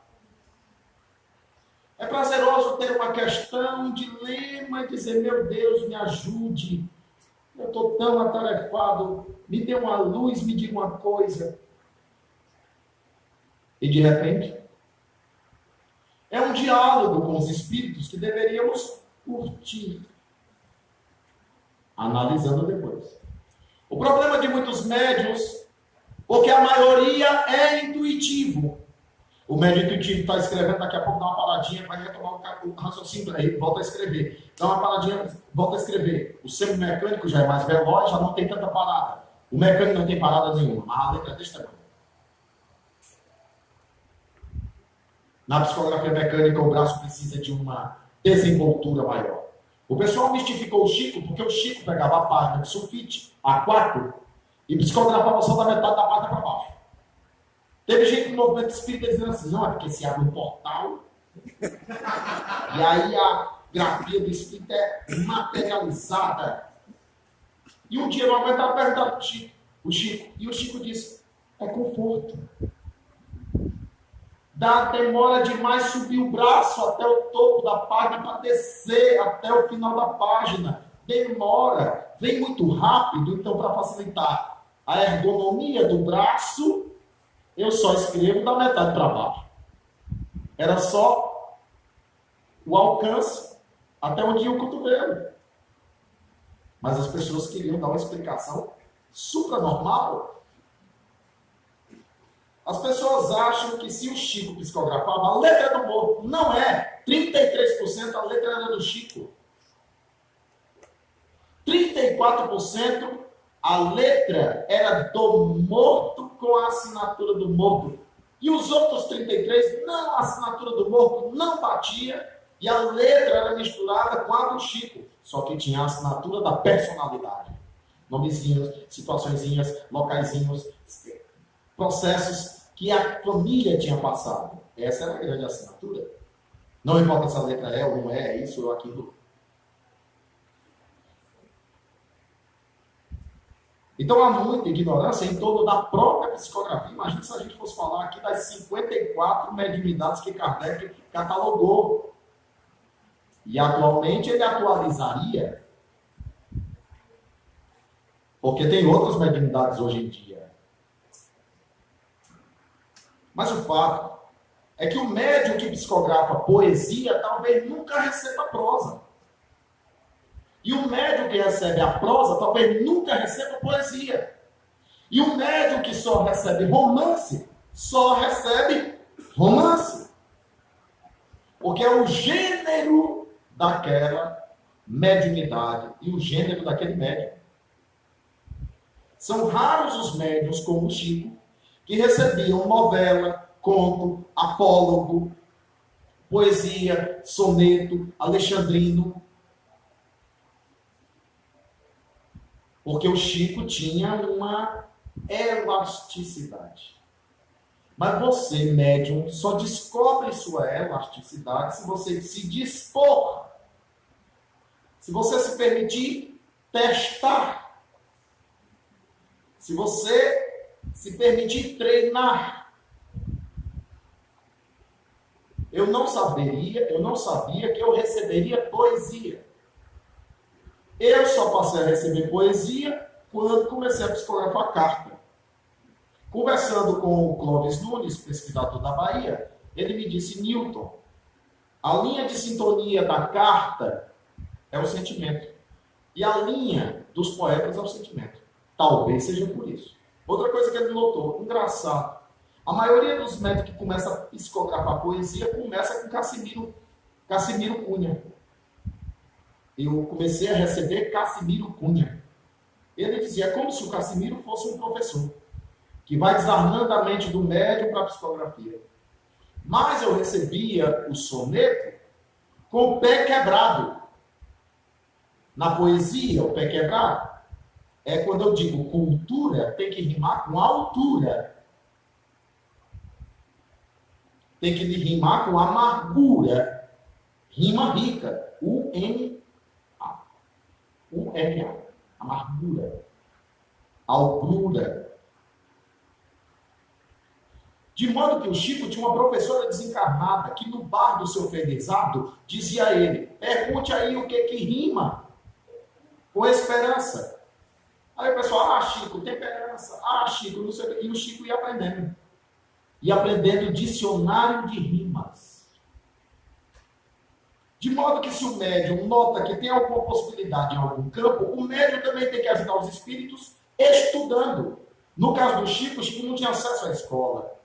É prazeroso ter uma questão, um dilema e dizer, meu Deus, me ajude. Eu estou tão atarefado. Me dê uma luz, me diga uma coisa. E de repente, é um diálogo com os espíritos que deveríamos curtir, analisando depois. O problema de muitos médiuns, porque a maioria é intuitivo. O médium intuitivo está escrevendo, daqui a pouco dá uma paradinha, vai retomar o raciocínio, aí volta a escrever. Dá uma paradinha, volta a escrever. O semi-mecânico já é mais veloz, já não tem tanta parada. O mecânico não tem parada nenhuma, mas a letra é desse tamanho. Na psicografia mecânica, o braço precisa de uma desenvoltura maior. O pessoal mistificou o Chico, porque o Chico pegava a página de sulfite, A4, e psicografava só da metade da página para baixo. Teve gente no movimento espírita dizendo assim, não, é porque se abre um portal, e aí a grafia do espírito é materializada. E um dia, no momento, ela perguntaram para o Chico, e o Chico disse, é conforto. Demora demais subir o braço até o topo da página para descer até o final da página. Demora, vem muito rápido, então para facilitar a ergonomia do braço, eu só escrevo da metade para baixo. Era só o alcance até onde ia o cotovelo. Mas as pessoas queriam dar uma explicação supranormal. As pessoas acham que se o Chico psicografava, a letra é do morto. Não é. 33% a letra era do Chico. 34% a letra era do morto com a assinatura do morto. E os outros 33%, não, a assinatura do morto não batia e a letra era misturada com a do Chico. Só que tinha a assinatura da personalidade. Nomezinhos, situaçõezinhas, locaizinhos, processos que a família tinha passado. Essa era a grande assinatura. Não importa se a letra é ou não é isso ou aquilo. Então há muita ignorância em torno da própria psicografia. Imagina se a gente fosse falar aqui das 54 mediunidades que Kardec catalogou. E atualmente ele atualizaria. Porque tem outras mediunidades hoje em dia. Mas o fato é que o médium que psicografa poesia talvez nunca receba prosa. E o médium que recebe a prosa talvez nunca receba poesia. E o médium que só recebe romance, só recebe romance. Porque é o gênero daquela mediunidade e o gênero daquele médium. São raros os médiuns como o Chico, que recebiam novela, conto, apólogo, poesia, soneto, alexandrino. Porque o Chico tinha uma elasticidade. Mas você, médium, só descobre sua elasticidade se você se dispor. Se você se permitir testar. Se você se permitir treinar. Eu não sabia que eu receberia poesia. Eu só passei a receber poesia quando comecei a psicografar carta. Conversando com o Clóvis Nunes, pesquisador da Bahia, ele me disse, Newton, a linha de sintonia da carta é o sentimento. E a linha dos poetas é o sentimento. Talvez seja por isso. Outra coisa que ele notou, engraçado. A maioria dos médicos que começam a psicografar poesia começa com Cassimiro Cunha. Eu comecei a receber Cassimiro Cunha. Ele dizia, é como se o Cassimiro fosse um professor, que vai desarmando a mente do médium para a psicografia. Mas eu recebia o soneto com o pé quebrado. Na poesia, o pé quebrado é quando eu digo cultura, tem que rimar com altura. Tem que rimar com amargura. Rima rica. U-N-A. U-R-A. Amargura. Algrura. De modo que o Chico tinha uma professora desencarnada que no bar do seu felizardo dizia a ele, pergunte aí o que rima com esperança. Aí o pessoal, Chico, temperança, Chico, não sei o que. E o Chico ia aprendendo. Ia aprendendo dicionário de rimas. De modo que se o médium nota que tem alguma possibilidade em algum campo, o médium também tem que ajudar os espíritos estudando. No caso do Chico, o Chico não tinha acesso à escola.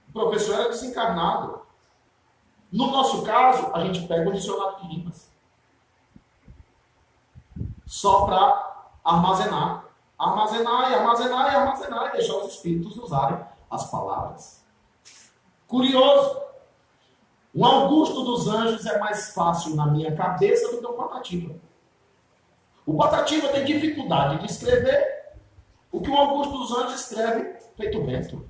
O professor era desencarnado. No nosso caso, a gente pega o dicionário de rimas. Só para armazenar. Armazenar e deixar os espíritos usarem as palavras. Curioso. O Augusto dos Anjos é mais fácil na minha cabeça do que o Patativa. O Patativa tem dificuldade de escrever o que o Augusto dos Anjos escreve feito vento.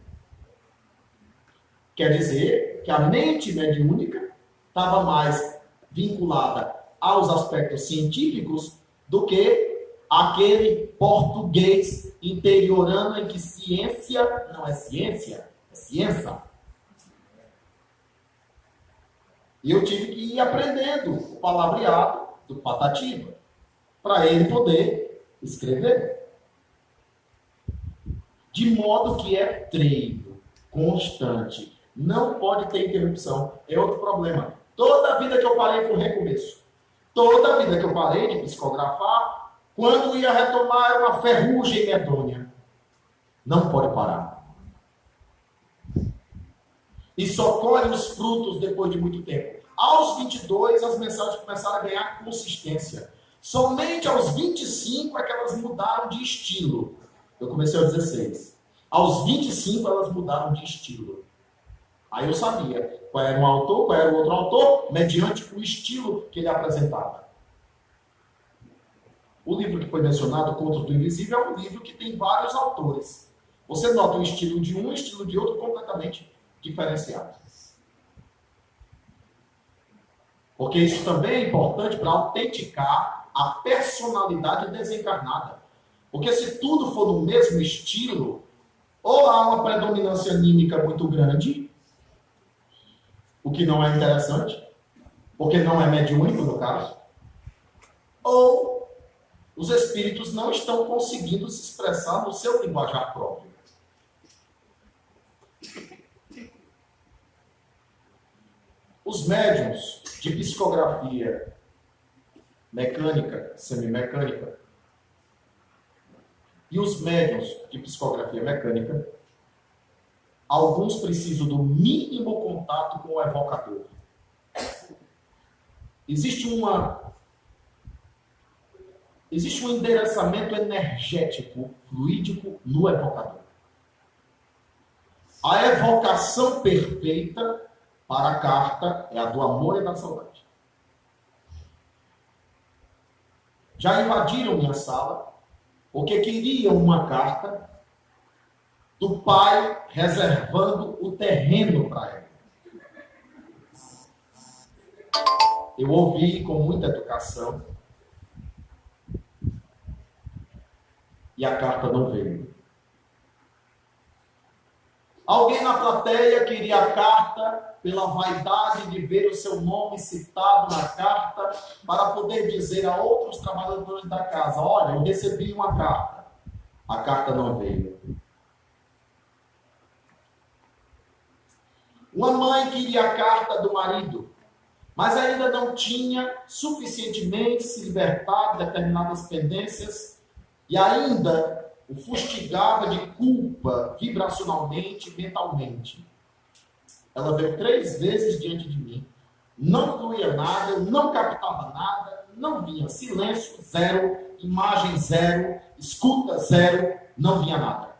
Quer dizer que a mente mediúnica estava mais vinculada aos aspectos científicos do que aquele português interiorano em que ciência não é ciência, é ciência. E eu tive que ir aprendendo o palavreado do Patativa para ele poder escrever. De modo que é treino constante. Não pode ter interrupção. É outro problema. Toda a vida que eu parei foi recomeço. Toda a vida que eu parei de psicografar, quando ia retomar era uma ferrugem medonha. Não pode parar. E só colhe os frutos depois de muito tempo. Aos 22, as mensagens começaram a ganhar consistência. Somente aos 25 é que elas mudaram de estilo. Eu comecei aos 16. Aos 25 elas mudaram de estilo. Aí eu sabia qual era um autor, qual era o outro autor, mediante o estilo que ele apresentava. O livro que foi mencionado, Contos do Invisível, é um livro que tem vários autores. Você nota o estilo de um e o estilo de outro completamente diferenciado. Porque isso também é importante para autenticar a personalidade desencarnada. Porque se tudo for no mesmo estilo, ou há uma predominância anímica muito grande, o que não é interessante, porque não é mediúnico no caso, ou os espíritos não estão conseguindo se expressar no seu linguajar próprio. Os médiuns de psicografia mecânica, semimecânica, e os médiuns de psicografia mecânica, alguns precisam do mínimo contato com o evocador. Existe um endereçamento energético, fluídico no evocador. A evocação perfeita para a carta é a do amor e da saudade. Já invadiram minha sala porque queriam uma carta do pai reservando o terreno para ela. Eu ouvi com muita educação e a carta não veio. Alguém na plateia queria a carta pela vaidade de ver o seu nome citado na carta para poder dizer a outros trabalhadores da casa: olha, eu recebi uma carta. A carta não veio. Uma mãe queria a carta do marido mas ainda não tinha suficientemente se libertado de determinadas pendências e ainda o fustigava de culpa vibracionalmente, mentalmente. Ela veio 3 vezes diante de mim, não fluía nada, eu não captava nada, não vinha silêncio, 0, imagem 0, escuta 0, não vinha nada.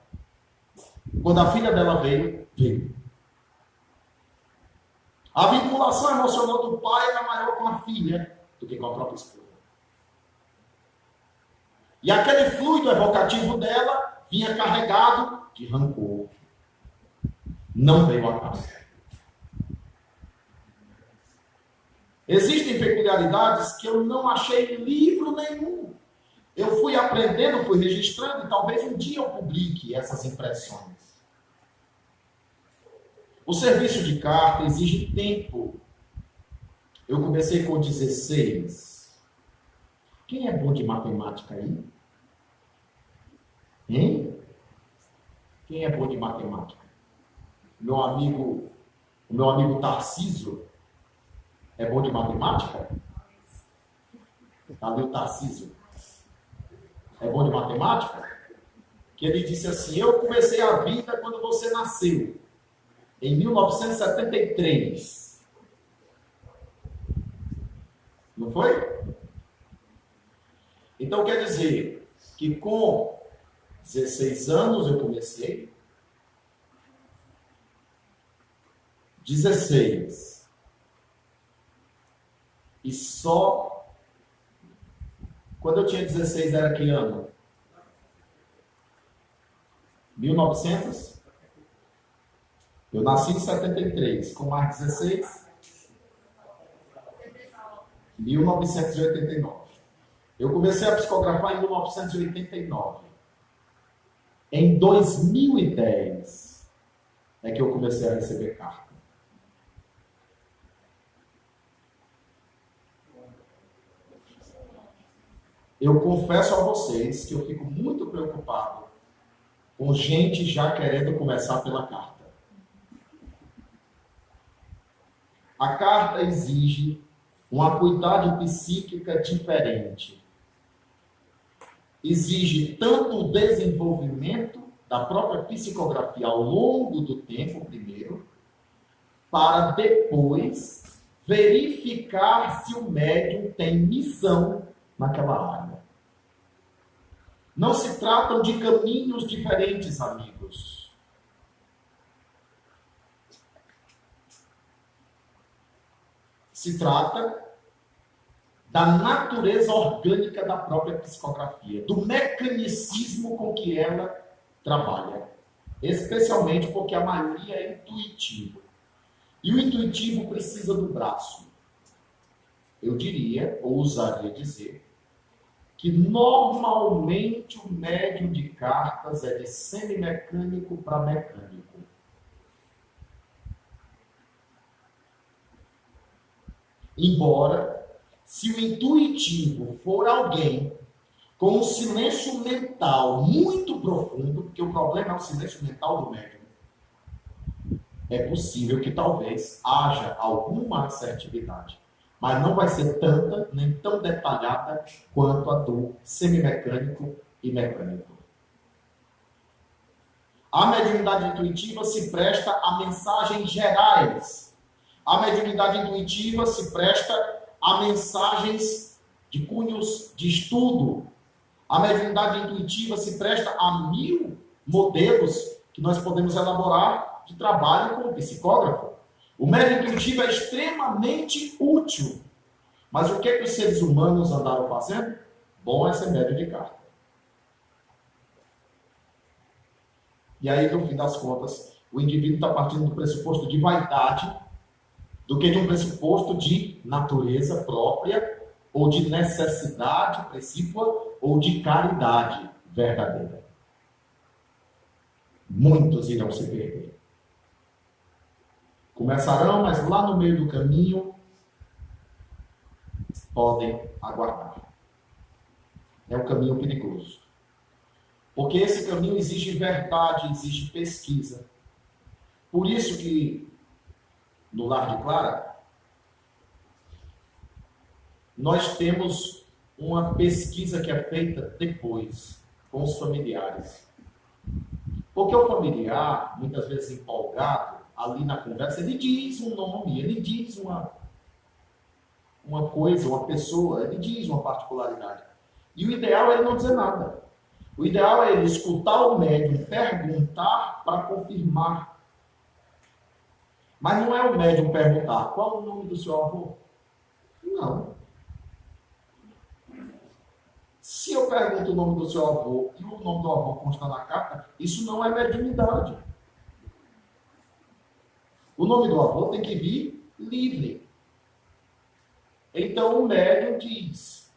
Quando a filha dela veio, veio. A vinculação emocional do pai era maior com a filha do que com a própria esposa. E aquele fluido evocativo dela vinha carregado de rancor. Não veio a casa. Existem peculiaridades que eu não achei em livro nenhum. Eu fui aprendendo, fui registrando, e talvez um dia eu publique essas impressões. O serviço de carta exige tempo. Eu comecei com 16. Quem é bom de matemática aí? Hein? Quem é bom de matemática? O meu amigo Tarcísio é bom de matemática? Está ali o Tarcísio. É bom de matemática? Que ele disse assim: eu comecei a vida quando você nasceu, em 1973. Não foi? Então quer dizer que com 16 anos eu comecei. 16. E só quando eu tinha 16 era que ano? 1900? Eu nasci em 73, com mais 16? 1989. Eu comecei a psicografar em 1989. Em 2010 é que eu comecei a receber carta. Eu confesso a vocês que eu fico muito preocupado com gente já querendo começar pela carta. A carta exige uma acuidade psíquica diferente. Exige tanto o desenvolvimento da própria psicografia ao longo do tempo, primeiro, para depois verificar se o médium tem missão naquela área. Não se tratam de caminhos diferentes, amigos. Se trata da natureza orgânica da própria psicografia, do mecanicismo com que ela trabalha, especialmente porque a maioria é intuitivo. E o intuitivo precisa do braço. Eu diria, ou ousaria dizer, que normalmente o médium de cartas é de semimecânico para mecânico. Embora, se o intuitivo for alguém com um silêncio mental muito profundo, porque o problema é o silêncio mental do médium, é possível que talvez haja alguma assertividade, mas não vai ser tanta, nem tão detalhada quanto a do semimecânico e mecânico. A mediunidade intuitiva se presta a mensagens gerais. A mediunidade intuitiva se presta a mensagens de cunhos de estudo. A mediunidade intuitiva se presta a 1000 modelos que nós podemos elaborar de trabalho com o psicógrafo. O médium intuitivo é extremamente útil. Mas o que é que os seres humanos andaram fazendo? Bom é ser médium de carta. E aí, no fim das contas, o indivíduo está partindo do pressuposto de vaidade do que de um pressuposto de natureza própria ou de necessidade precípua ou de caridade verdadeira. Muitos irão se perder. Começarão, mas lá no meio do caminho podem aguardar. É um caminho perigoso. Porque esse caminho exige verdade, exige pesquisa. Por isso que, no Lar de Clara, nós temos uma pesquisa que é feita depois, com os familiares. Porque o familiar, muitas vezes empolgado, ali na conversa, ele diz um nome, ele diz uma coisa, uma pessoa, ele diz uma particularidade. E o ideal é ele não dizer nada. O ideal é ele escutar o médium, perguntar para confirmar. Mas não é o médium perguntar, qual o nome do seu avô? Não. Se eu pergunto o nome do seu avô e o nome do avô consta na carta, isso não é mediunidade. O nome do avô tem que vir livre. Então o médium diz: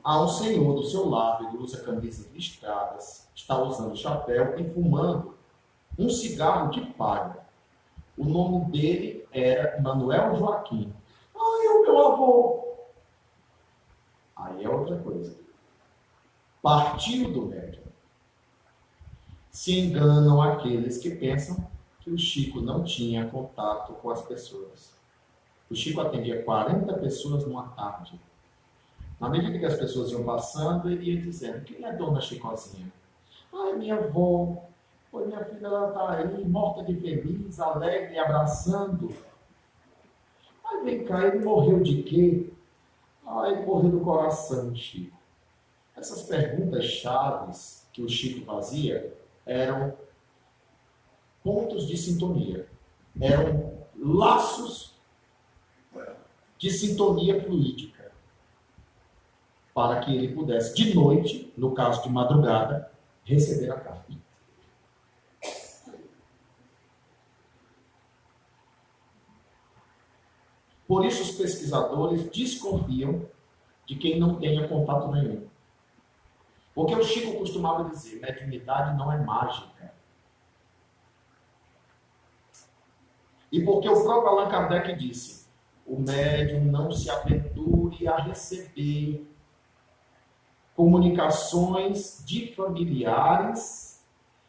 há um senhor do seu lado, ele usa camisas listradas, está usando chapéu e fumando um cigarro de palha. O nome dele era Manuel Joaquim. Ah, é o meu avô. Aí é outra coisa. Partiu do médium. Se enganam aqueles que pensam que o Chico não tinha contato com as pessoas. O Chico atendia 40 pessoas numa tarde. Na medida que as pessoas iam passando, ele ia dizendo: quem é Dona Chicozinha? Ai, minha avó. Oi, minha filha, ela está aí, morta de feliz, alegre, abraçando. Ai, vem cá, ele morreu de quê? Ah, ele morreu do coração, Chico. Essas perguntas chaves que o Chico fazia eram pontos de sintonia. Eram laços de sintonia fluídica. Para que ele pudesse, de noite, no caso de madrugada, receber a carta. Por isso os pesquisadores desconfiam de quem não tenha contato nenhum. Porque o Chico costumava dizer: mediunidade não é mágica. E porque o próprio Allan Kardec disse: o médium não se aventure a receber comunicações de familiares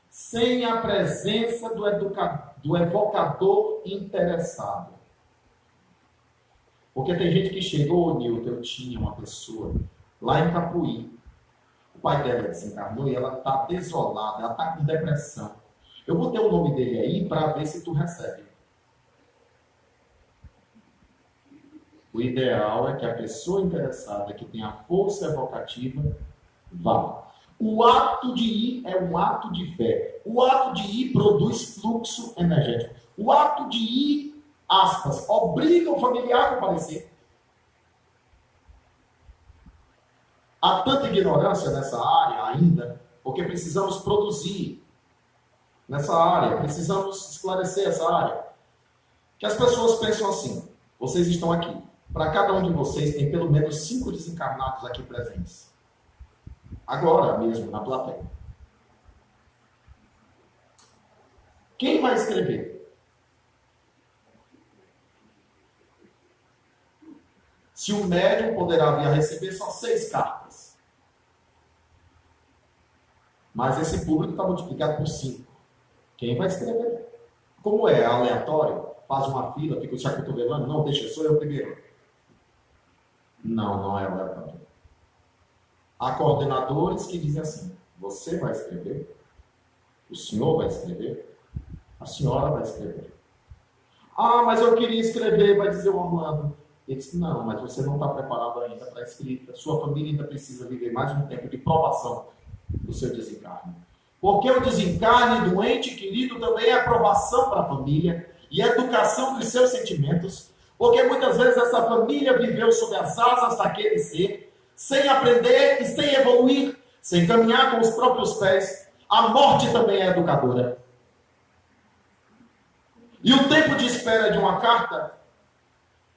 sem a presença do evocador interessado. Porque tem gente que chegou, Nilton, eu tinha uma pessoa lá em Capuí. O pai dela desencarnou e ela está desolada, ela está com depressão. Eu botei o nome dele aí para ver se tu recebe. O ideal é que a pessoa interessada, que tem a força evocativa, vá. O ato de ir é um ato de fé. O ato de ir produz fluxo energético. O ato de ir, aspas, obriga o familiar a comparecer. Há tanta ignorância nessa área ainda, porque precisamos produzir nessa área, precisamos esclarecer essa área. Que as pessoas pensam assim: vocês estão aqui. Para cada um de vocês tem pelo menos 5 desencarnados aqui presentes. Agora mesmo, na plateia. Quem vai escrever? Se o médium poderá vir a receber só 6 cartas. Mas esse público está multiplicado por 5. Quem vai escrever? Como é aleatório? Faz uma fila, fica se acotovelando? Não, deixa, sou eu primeiro. Não é aleatório. Há coordenadores que dizem assim: você vai escrever, o senhor vai escrever, a senhora vai escrever. Ah, mas eu queria escrever, vai dizer o Orlando. Ele disse: não, mas você não está preparado ainda para a escrita. Sua família ainda precisa viver mais um tempo de provação do seu desencarne. Porque o desencarne do ente querido também é aprovação para a família e educação dos seus sentimentos. Porque muitas vezes essa família viveu sob as asas daquele ser, sem aprender e sem evoluir, sem caminhar com os próprios pés. A morte também é educadora. E o tempo de espera de uma carta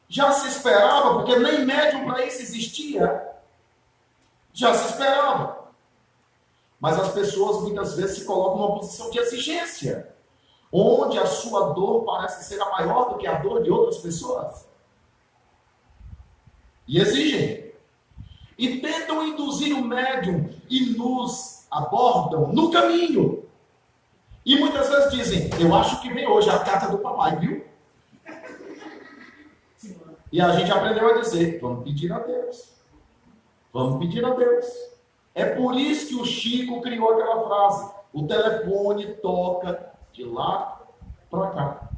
já se esperava, porque nem médium para isso existia. Já se esperava. Mas as pessoas muitas vezes se colocam numa posição de exigência, onde a sua dor parece ser a maior do que a dor de outras pessoas. E exigem. E tentam induzir o médium e nos abordam no caminho. E muitas vezes dizem: eu acho que vem hoje a carta do papai, viu? E a gente aprendeu a dizer, vamos pedir a Deus. Vamos pedir a Deus. É por isso que o Chico criou aquela frase, o telefone toca de lá para cá.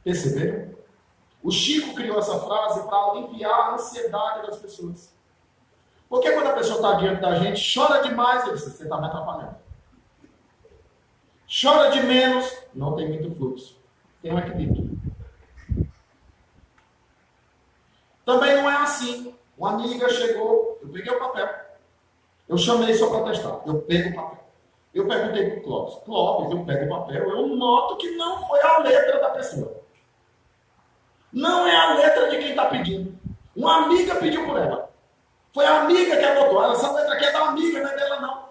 Perceberam? O Chico criou essa frase para aliviar a ansiedade das pessoas. Porque quando a pessoa está diante da gente, chora demais, ele diz, você está me atrapalhando. Chora de menos, não tem muito fluxo. Tem um equilíbrio. Também não é assim. Uma amiga chegou, eu peguei o papel. Eu chamei só para testar. Eu pego o papel. Eu perguntei para o Clóvis. Clóvis, eu pego o papel, eu noto que não foi a letra da pessoa. Não é a letra de quem está pedindo. Uma amiga pediu por ela. Foi a amiga que anotou. Essa letra aqui é da amiga, não é dela não.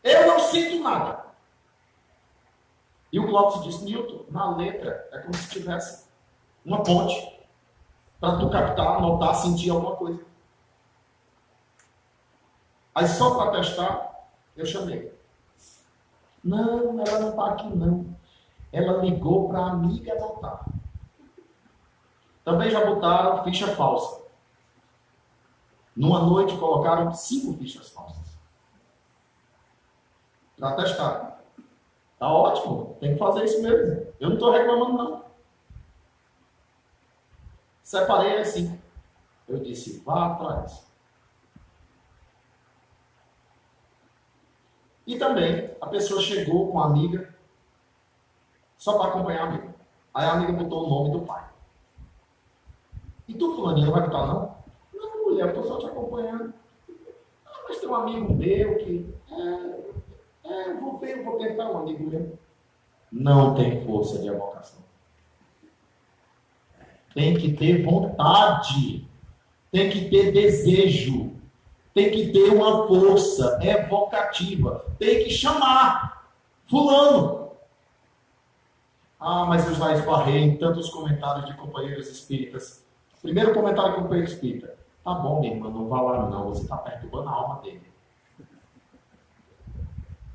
Eu não sinto nada. E o Clóvis disse, Newton, na letra é como se tivesse uma ponte para tu captar, anotar, sentir alguma coisa. Aí só para testar, eu chamei. Não, ela não está aqui não. Ela ligou para a amiga anotar. Também já botaram ficha falsa. Numa noite colocaram 5 fichas falsas. Para testar. Tá ótimo, tem que fazer isso mesmo. Eu não estou reclamando não. Separei assim. Eu disse, vá atrás. E também, a pessoa chegou com a amiga, só para acompanhar a amiga. Aí a amiga botou o nome do pai. E tu, fulaninha, não vai botar não? Não, mulher, eu estou só te acompanhando. Ah, mas tem um amigo meu que... eu vou tentar um amigo meu. Não tem força de evocação. Tem que ter vontade. Tem que ter desejo. Tem que ter uma força evocativa. Tem que chamar fulano. Ah, mas eu já esbarrei em tantos comentários de companheiros espíritas. Primeiro comentário do companheiro espírita. Tá bom, minha irmã, não vá lá não. Você está perturbando a alma dele.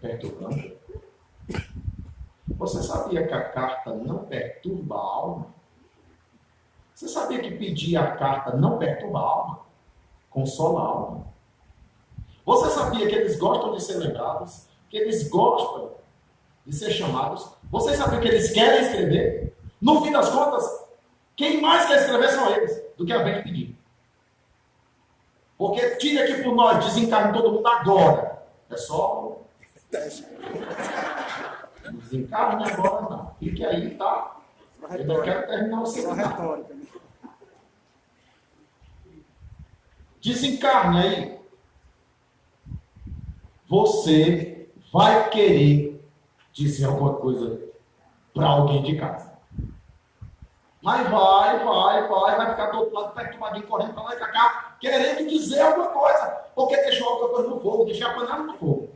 Perturbando? Você sabia que a carta não perturba a alma? Você sabia que pedir a carta não perturba a alma? Consola a alma. Você sabia que eles gostam de ser lembrados? Que eles gostam de ser chamados? Você sabia que eles querem escrever? No fim das contas, quem mais quer escrever são eles, do que a gente pedir. Porque tira aqui por nós, desencarne todo mundo agora. É só... Desencarne agora não. Fique aí, tá? Eu não quero terminar o seminário. Desencarne aí. Você vai querer dizer alguma coisa para alguém de casa. Mas vai ficar do outro lado perturbadinho, correndo para lá e para cá, querendo dizer alguma coisa. Porque deixou alguma coisa no fogo, deixou a panela no fogo.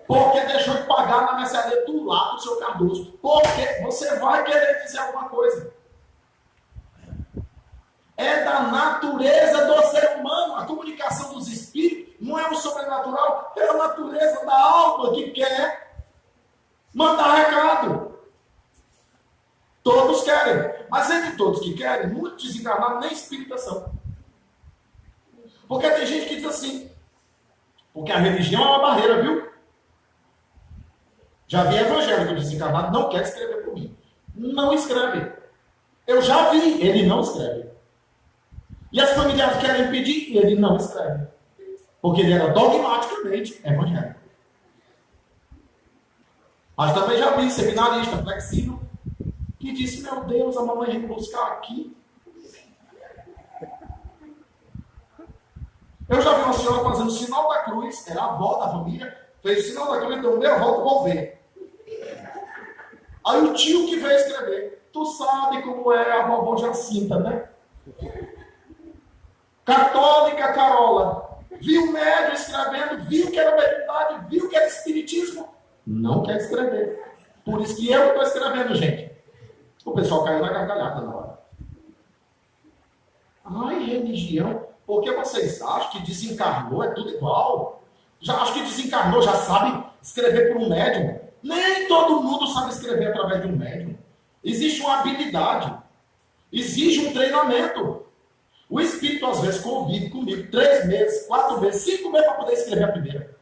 Porque deixou de pagar na mercearia do lado do seu Cardoso. Porque você vai querer dizer alguma coisa. É da natureza do ser humano. A comunicação dos espíritos não é o sobrenatural, é a natureza da alma que quer mandar recado. Todos querem. Mas entre todos que querem, muitos desencarnados nem espíritas são. Porque tem gente que diz assim, porque a religião é uma barreira, viu? Já vi evangélico desencarnado, não quer escrever por mim. Não escreve. Eu já vi, ele não escreve. E as familiares querem pedir, e ele não escreve. Porque ele era dogmaticamente evangélico. Mas também já vi seminarista, flexível, que disse, meu Deus, a mamãe vem buscar aqui. Eu já vi uma senhora fazendo o sinal da cruz, era a avó da família, fez o sinal da cruz, deu meia volta, vou ver. Aí o tio que veio escrever, tu sabe como é a vovó Jacinta, né? Católica Carola, viu o médium escrevendo, viu que era mediunidade, viu que era espiritismo, não quer escrever. Por isso que eu estou escrevendo, gente. O pessoal caiu na gargalhada na hora. Ai, religião, porque vocês acham que desencarnou é tudo igual? Já acho que desencarnou, já sabe escrever por um médium. Nem todo mundo sabe escrever através de um médium. Existe uma habilidade. Exige um treinamento. O espírito, às vezes, convive comigo 3 meses, 4 meses, 5 meses para poder escrever a primeira.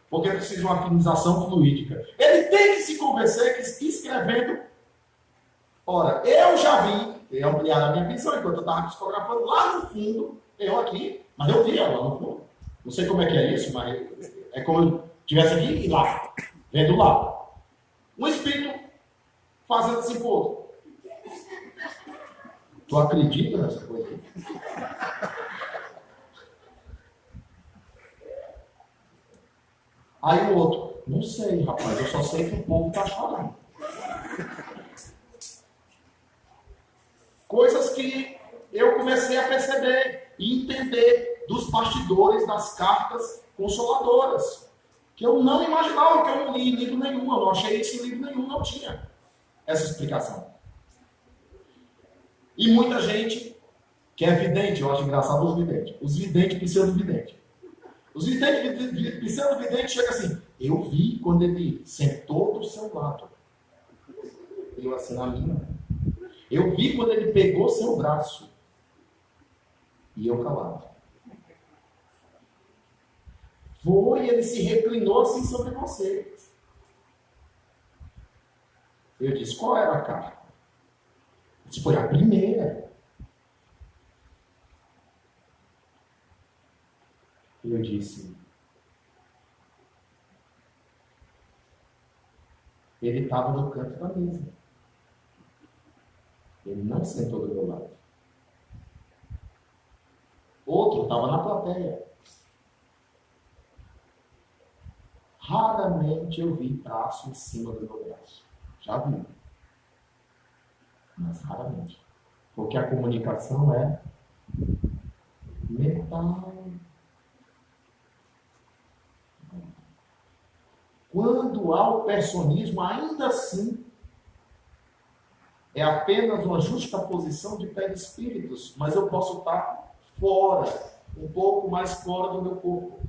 Porque precisa de uma finalização fluídica. Ele tem que se convencer que escrevendo. Ora, eu já vi, eu ampliar a minha visão enquanto eu estava psicografando lá no fundo, eu aqui, mas eu vi ela lá no fundo. Não sei como é que é isso, mas é como eu estivesse aqui e lá, vendo lá. Um espírito fazendo assim, pô. Tu acredita nessa coisa aí? Aí o outro, não sei, rapaz, eu só sei que o povo está chorando. Coisas que eu comecei a perceber e entender dos bastidores das cartas consoladoras. Que eu não imaginava, que eu não li em livro nenhum, eu não achei isso em livro nenhum, não tinha essa explicação. E muita gente que é vidente, eu acho engraçado os videntes. Os videntes, pseudo-videntes. Os videntes, pseudo-videntes chegam assim, eu vi quando ele sentou do seu lado. Eu assim na minha. Eu vi quando ele pegou seu braço. E eu calado. Foi, ele se reclinou assim sobre você. Eu disse, qual era a carta? Isso foi a primeira. Eu disse, ele estava no canto da mesa. Ele não sentou do meu lado. Outro estava na plateia. Raramente eu vi braço em cima do meu braço. Já vi. Mas raramente. Porque a comunicação é mental. Quando há o personismo, ainda assim, é apenas uma justaposição de perispíritos, mas eu posso estar fora, um pouco mais fora do meu corpo.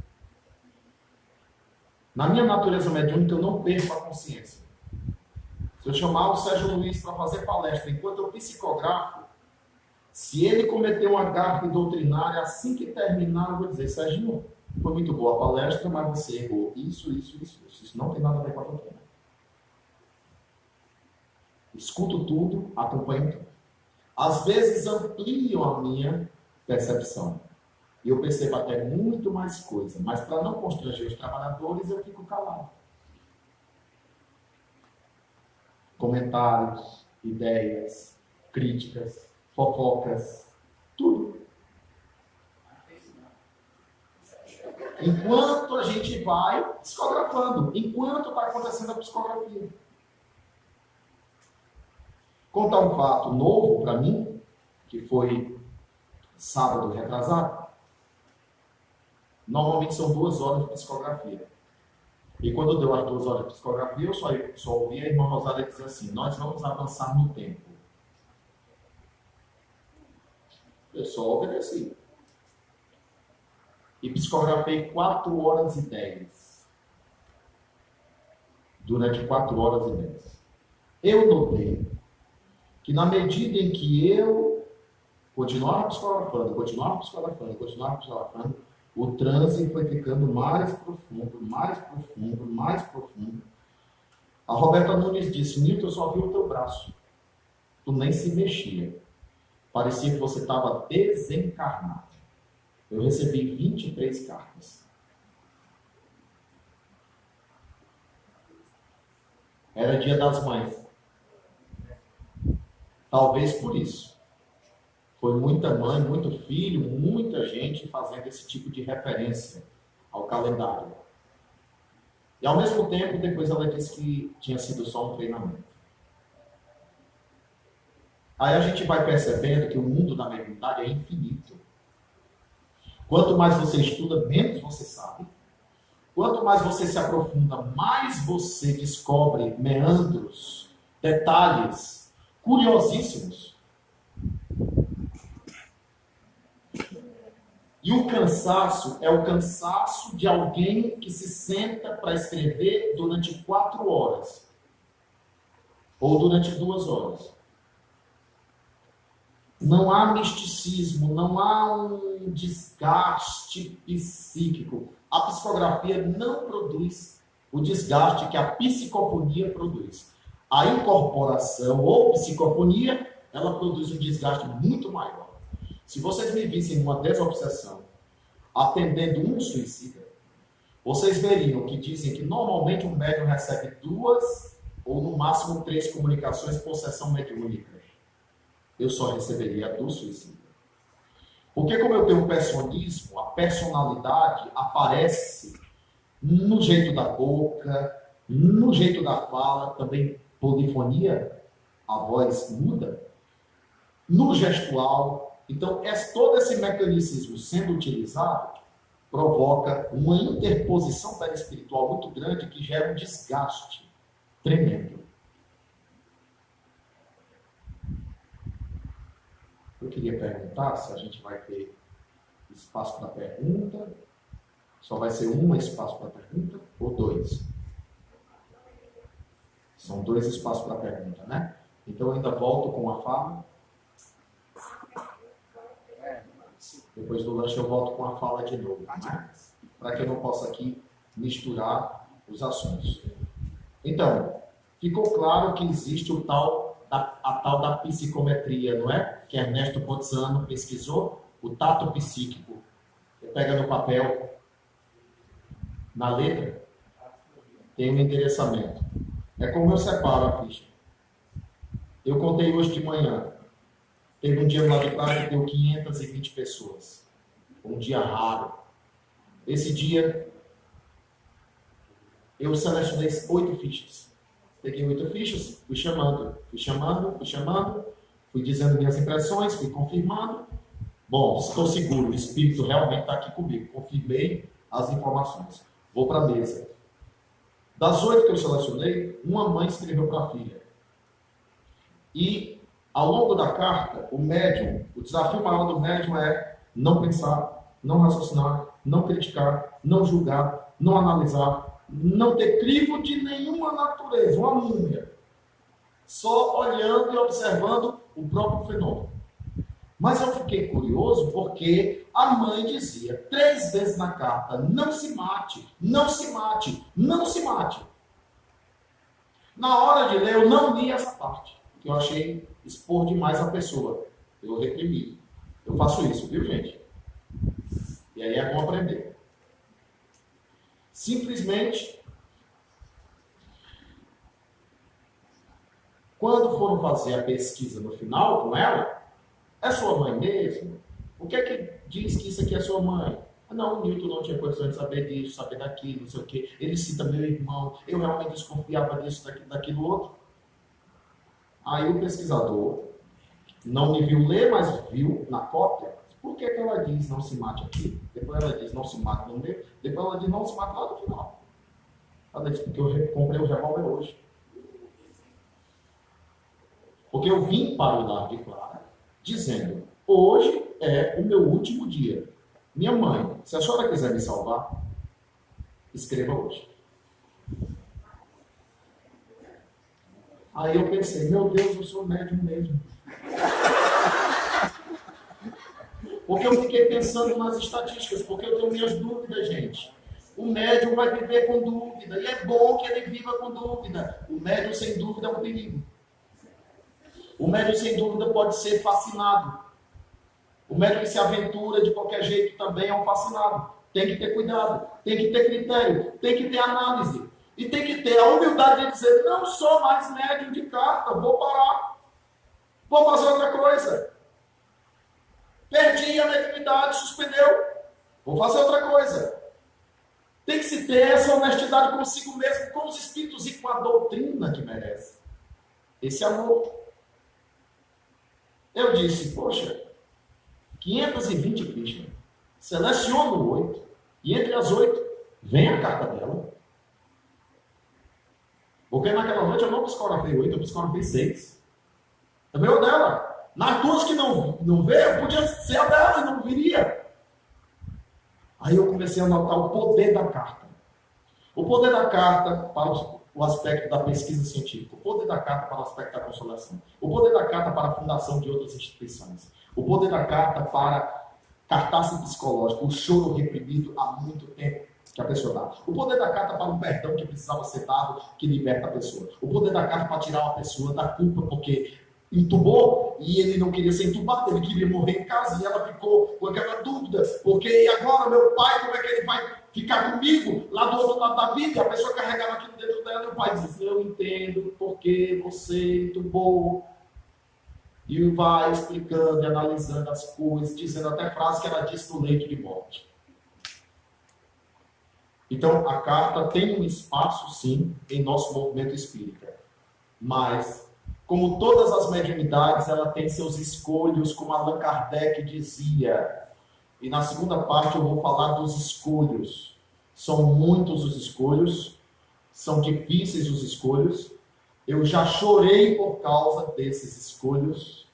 Na minha natureza mediúnica, eu não perco a consciência. Se eu chamar o Sérgio Luiz para fazer palestra enquanto eu psicografo, se ele cometer uma gafe doutrinária, assim que terminar, eu vou dizer, Sérgio, foi muito boa a palestra, mas você errou isso. Isso não tem nada a ver com a doutrina. Escuto tudo, acompanho tudo. Às vezes amplio a minha percepção. E eu percebo até muito mais coisa. Mas para não constranger os trabalhadores, eu fico calado. Comentários, ideias, críticas, fofocas, tudo. Enquanto a gente vai psicografando, enquanto está acontecendo a psicografia. Contar um fato novo para mim, que foi sábado retrasado. Normalmente são 2 horas de psicografia. E quando deu as 2 horas de psicografia, eu só ouvi a irmã Rosália dizer assim, nós vamos avançar no tempo. Eu só obedeci. E psicografei 4 horas e 10. Durante 4 horas e 10. Eu notei que na medida em que eu continuava psicografando, o transe foi ficando mais profundo. A Roberta Nunes disse, Nilton, eu só vi o teu braço. Tu nem se mexia. Parecia que você estava desencarnado. Eu recebi 23 cartas. Era Dia das Mães. Talvez por isso. Foi muita mãe, muito filho, muita gente fazendo esse tipo de referência ao calendário. E ao mesmo tempo, depois ela disse que tinha sido só um treinamento. Aí a gente vai percebendo que o mundo da mediunidade é infinito. Quanto mais você estuda, menos você sabe. Quanto mais você se aprofunda, mais você descobre meandros, detalhes curiosíssimos. E o cansaço é o cansaço de alguém que se senta para escrever durante 4 horas. Ou durante 2 horas. Não há misticismo, não há um desgaste psíquico. A psicografia não produz o desgaste que a psicofonia produz. A incorporação ou psicofonia, ela produz um desgaste muito maior. Se vocês me vissem numa desobsessão, atendendo um suicida, vocês veriam que dizem que normalmente um médium recebe 2 ou no máximo 3 comunicações por sessão mediúnica. Eu só receberia do suicida. Porque como eu tenho personismo, a personalidade aparece no jeito da boca, no jeito da fala, também polifonia, a voz muda, no gestual. Então, todo esse mecanicismo sendo utilizado provoca uma interposição perispiritual muito grande que gera um desgaste tremendo. Eu queria perguntar se a gente vai ter espaço para pergunta. Só vai ser um espaço para pergunta ou 2? São 2 espaços para pergunta, né? Então eu ainda volto com a fala. Depois do lanche eu volto com a fala de novo, né? Para que eu não possa aqui misturar os assuntos. Então, ficou claro que existe a tal da psicometria, não é? Que Ernesto Pozzano pesquisou, o tato psíquico. Você pega no papel, na letra, tem um endereçamento. É como eu separo a ficha. Eu contei hoje de manhã. Teve um dia lá de tarde que deu 520 pessoas. Um dia raro. Esse dia, eu selecionei 8 fichas. Peguei 8 fichas, fui chamando, fui dizendo minhas impressões, fui confirmando. Bom, estou seguro, o Espírito realmente está aqui comigo. Confirmei as informações. Vou para a mesa. Das 8 que eu selecionei, uma mãe escreveu para a filha. E, ao longo da carta, o desafio maior do médium é não pensar, não raciocinar, não criticar, não julgar, não analisar, não ter crivo de nenhuma natureza, uma múmia. Só olhando e observando o próprio fenômeno. Mas eu fiquei curioso porque a mãe dizia 3 vezes na carta: não se mate, não se mate, não se mate. Na hora de ler, eu não li essa parte, que eu achei expor demais a pessoa. Eu reprimi. Eu faço isso, viu, gente? E aí é bom aprender. Simplesmente, quando foram fazer a pesquisa no final com ela, é sua mãe mesmo? O que é que diz que isso aqui é sua mãe? Ah, não, o Newton não tinha condições de saber disso, saber daquilo, não sei o quê. Ele cita meu irmão, eu realmente desconfiava disso, daquilo outro. Aí o pesquisador não me viu ler, mas viu na cópia. Por que ela diz não se mate aqui? Depois ela diz não se mate no meio. Depois ela diz não se mate lá no final. Ela diz porque eu comprei o revólver hoje. Porque eu vim para o lar de Clara dizendo: hoje é o meu último dia. Minha mãe, se a senhora quiser me salvar, escreva hoje. Aí eu pensei: meu Deus, eu sou médium mesmo. Porque eu fiquei pensando nas estatísticas, porque eu tenho minhas dúvidas, gente. O médium vai viver com dúvida, e é bom que ele viva com dúvida. O médium, sem dúvida, é um perigo. O médium, sem dúvida, pode ser fascinado. O médium que se aventura de qualquer jeito também é um fascinado. Tem que ter cuidado, tem que ter critério, tem que ter análise. E tem que ter a humildade de dizer: não sou mais médium de carta, vou parar. Vou fazer outra coisa. Perdi a mediunidade, suspendeu. Vou fazer outra coisa. Tem que se ter essa honestidade consigo mesmo, com os espíritos e com a doutrina que merece. Esse amor. Eu disse: poxa, 520 fichas. Seleciono 8. E entre as 8, vem a carta dela. Porque naquela noite eu não psicografei 8, eu psicografei 6. Veio dela. Nas duas que não veio, podia ser a dela e não viria. Aí eu comecei a notar o poder da carta. O poder da carta para o aspecto da pesquisa científica, o poder da carta para o aspecto da consolação, o poder da carta para a fundação de outras instituições, o poder da carta para cartaz psicológico, o choro reprimido há muito tempo que a pessoa dá. O poder da carta para um perdão que precisava ser dado, que liberta a pessoa. O poder da carta para tirar uma pessoa da culpa, porque entubou e ele não queria ser entubado, ele queria morrer em casa e ela ficou com aquela dúvida, porque e agora meu pai, como é que ele vai ficar comigo lá do outro lado da vida? E a pessoa carregava aquilo dentro dela e o pai dizia, eu entendo porque você entubou. E vai explicando e analisando as coisas, dizendo até frase que ela disse no leito de morte. Então, a carta tem um espaço, sim, em nosso movimento espírita. Mas, como todas as mediunidades, ela tem seus escolhos, como Allan Kardec dizia. E na segunda parte eu vou falar dos escolhos. São muitos os escolhos, são difíceis os escolhos. Eu já chorei por causa desses escolhos,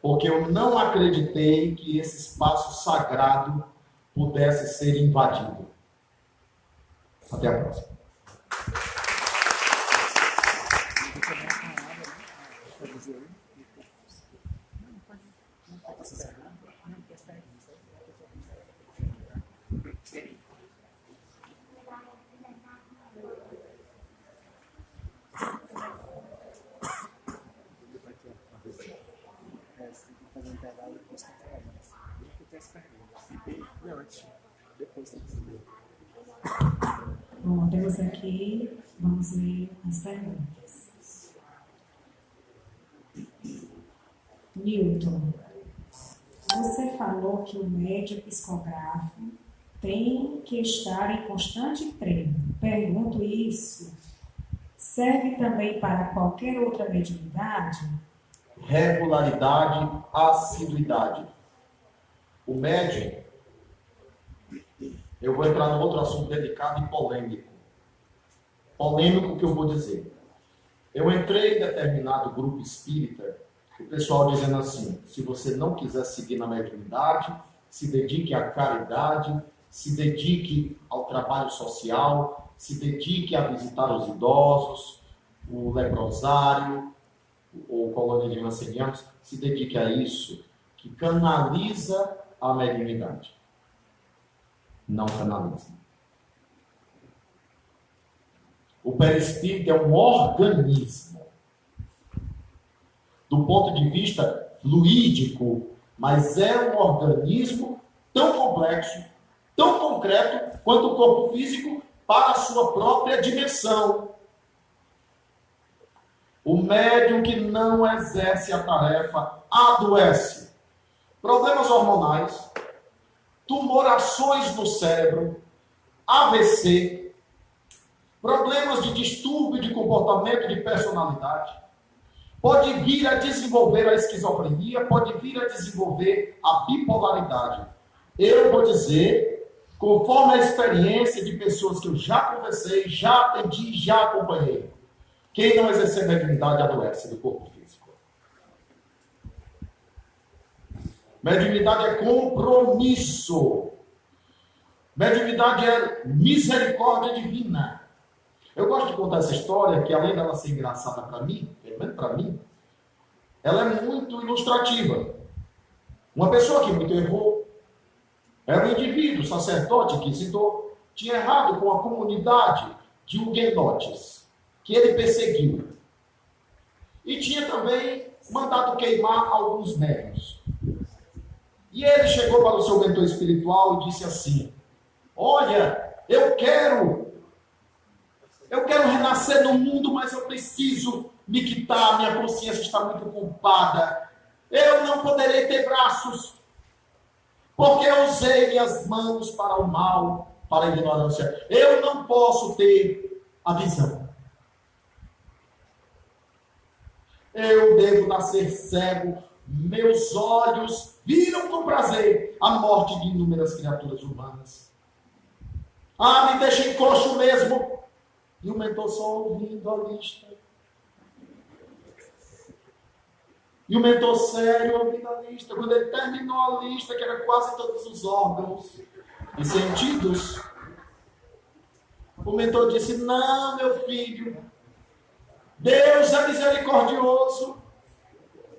porque eu não acreditei que esse espaço sagrado pudesse ser invadido. Até a próxima. Bom, temos aqui, vamos ler as perguntas. Newton, você falou que o médium psicógrafo tem que estar em constante treino. Pergunto isso, serve também para qualquer outra mediunidade? Regularidade, assiduidade. O médium, eu vou entrar num outro assunto delicado e polêmico. Polêmico que eu vou dizer. Eu entrei em determinado grupo espírita, o pessoal dizendo assim, se você não quiser seguir na mediunidade, se dedique à caridade, se dedique ao trabalho social, se dedique a visitar os idosos, o leprosário, ou colônia de ancianos, se dedique a isso, que canaliza a mediunidade. Não canaliza. O perispírito é um organismo, do ponto de vista fluídico, mas é um organismo tão complexo, tão concreto, quanto o corpo físico para a sua própria dimensão. O médium que não exerce a tarefa adoece. Problemas hormonais, tumorações no cérebro, AVC, problemas de distúrbio de comportamento, de personalidade, pode vir a desenvolver a esquizofrenia, pode vir a desenvolver a bipolaridade. Eu vou dizer, conforme a experiência de pessoas que eu já conversei, já atendi, já acompanhei, quem não exercer mediunidade adoece do corpo físico. Mediunidade é compromisso. Mediunidade é misericórdia divina. Eu gosto de contar essa história, que além dela ser engraçada para mim, pelo menos para mim, ela é muito ilustrativa. Uma pessoa que muito errou, era um indivíduo, sacerdote, inquisidor, tinha errado com a comunidade de huguenotes, que ele perseguiu. E tinha também mandado queimar alguns médiuns. E ele chegou para o seu mentor espiritual e disse assim, olha, eu quero renascer no mundo, mas eu preciso me quitar, minha consciência está muito culpada. Eu não poderei ter braços, porque eu usei minhas mãos para o mal, para a ignorância. Eu não posso ter a visão. Eu devo nascer cego. Meus olhos viram com prazer a morte de inúmeras criaturas humanas. Ah, me deixem coxo mesmo. E o mentor só ouvindo a lista. E o mentor sério ouvindo a lista. Quando ele terminou a lista, que era quase todos os órgãos, e sentidos, o mentor disse: não, meu filho, Deus é misericordioso,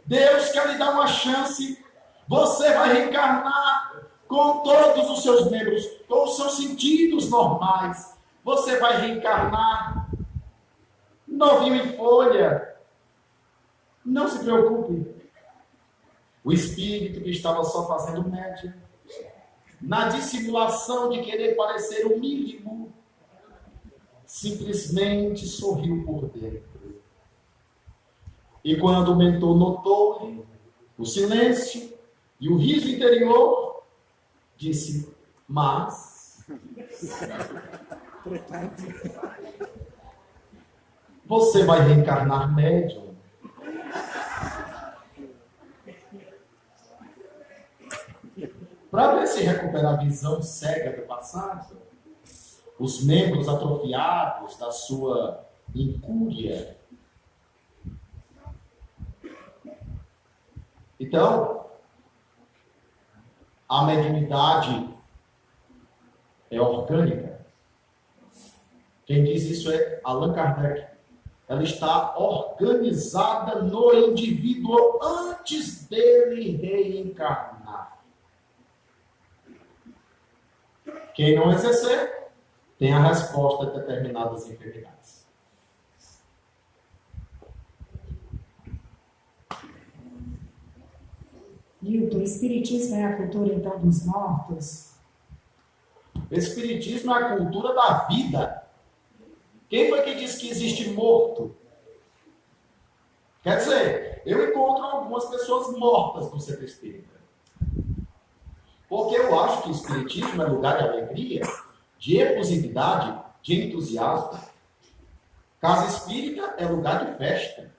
Deus quer lhe dar uma chance, você vai reencarnar com todos os seus membros, com os seus sentidos normais, você vai reencarnar novinho em folha, não se preocupe. O espírito que estava só fazendo média, na dissimulação de querer parecer o mínimo, simplesmente sorriu por dentro. E quando o mentor notou o silêncio e o riso interior, disse: mas você vai reencarnar médium. Para ver se recupera a visão cega do passado, os membros atrofiados da sua incúria. Então, a mediunidade é orgânica. Quem diz isso é Allan Kardec. Ela está organizada no indivíduo antes dele reencarnar. Quem não exercer, tem a resposta a determinadas enfermidades. Newton, o Espiritismo é a cultura, então, dos mortos? O Espiritismo é a cultura da vida. Quem foi que disse que existe morto? Quer dizer, eu encontro algumas pessoas mortas no centro espírita. Porque eu acho que o Espiritismo é lugar de alegria, de efusividade, de entusiasmo. Casa espírita é lugar de festa.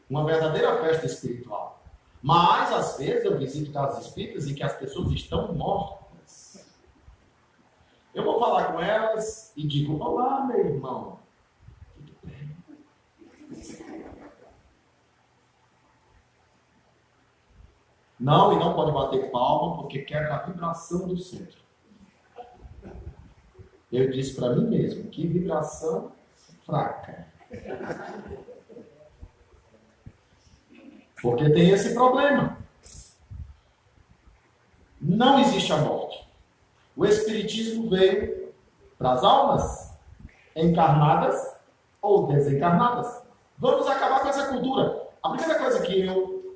Uma verdadeira festa espiritual. Mas, às vezes, eu visito casas espíritas em que as pessoas estão mortas. Eu vou falar com elas e digo: olá, meu irmão. Tudo bem? Não, e não pode bater palma, porque quebra a vibração do centro. Eu disse para mim mesmo: que vibração fraca. Porque tem esse problema. Não existe a morte. O Espiritismo veio para as almas encarnadas ou desencarnadas. Vamos acabar com essa cultura. A primeira coisa que eu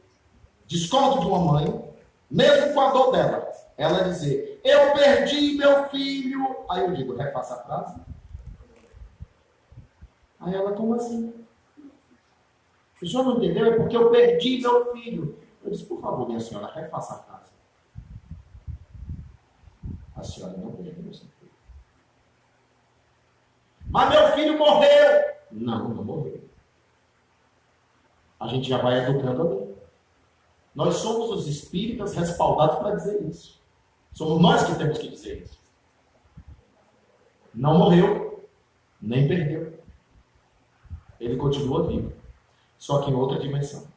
discordo de uma mãe, mesmo com a dor dela, ela dizer: eu perdi meu filho. Aí eu digo: refaça a frase. Aí ela: como assim? O senhor não entendeu? É porque eu perdi meu filho. Eu disse: por favor, minha senhora, refaça a frase. A senhora não perdeu seu filho. Mas meu filho morreu. Não, não morreu. A gente já vai educando ali. Nós somos os espíritas respaldados para dizer isso. Somos nós que temos que dizer isso. Não morreu, nem perdeu. Ele continua vivo, só que em outra dimensão.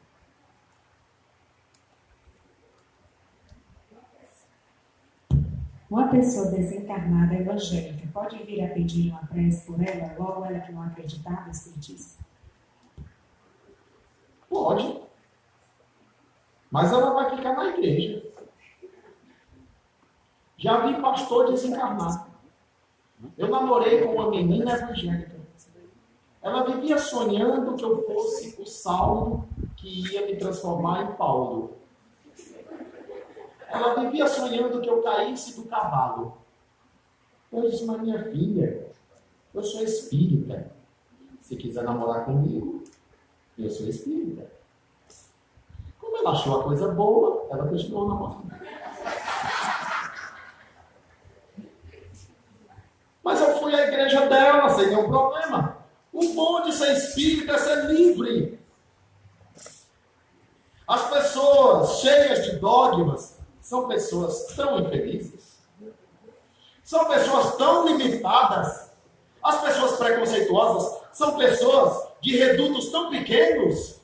Uma pessoa desencarnada evangélica pode vir a pedir uma prece por ela, logo ela que não acreditava no Espiritismo? Pode. Mas ela vai ficar na igreja. Já vi pastor desencarnar. Eu namorei com uma menina evangélica. Ela vivia sonhando que eu fosse o Saulo que ia me transformar em Paulo. Ela vivia sonhando que eu caísse do cavalo. Eu disse: mas minha filha, eu sou espírita. Se quiser namorar comigo, eu sou espírita. Como ela achou a coisa boa, ela continuou namorando. Mas eu fui à igreja dela sem nenhum problema. O bom de ser espírita é ser livre. As pessoas cheias de dogmas são pessoas tão infelizes. São pessoas tão limitadas. As pessoas preconceituosas são pessoas de redutos tão pequenos.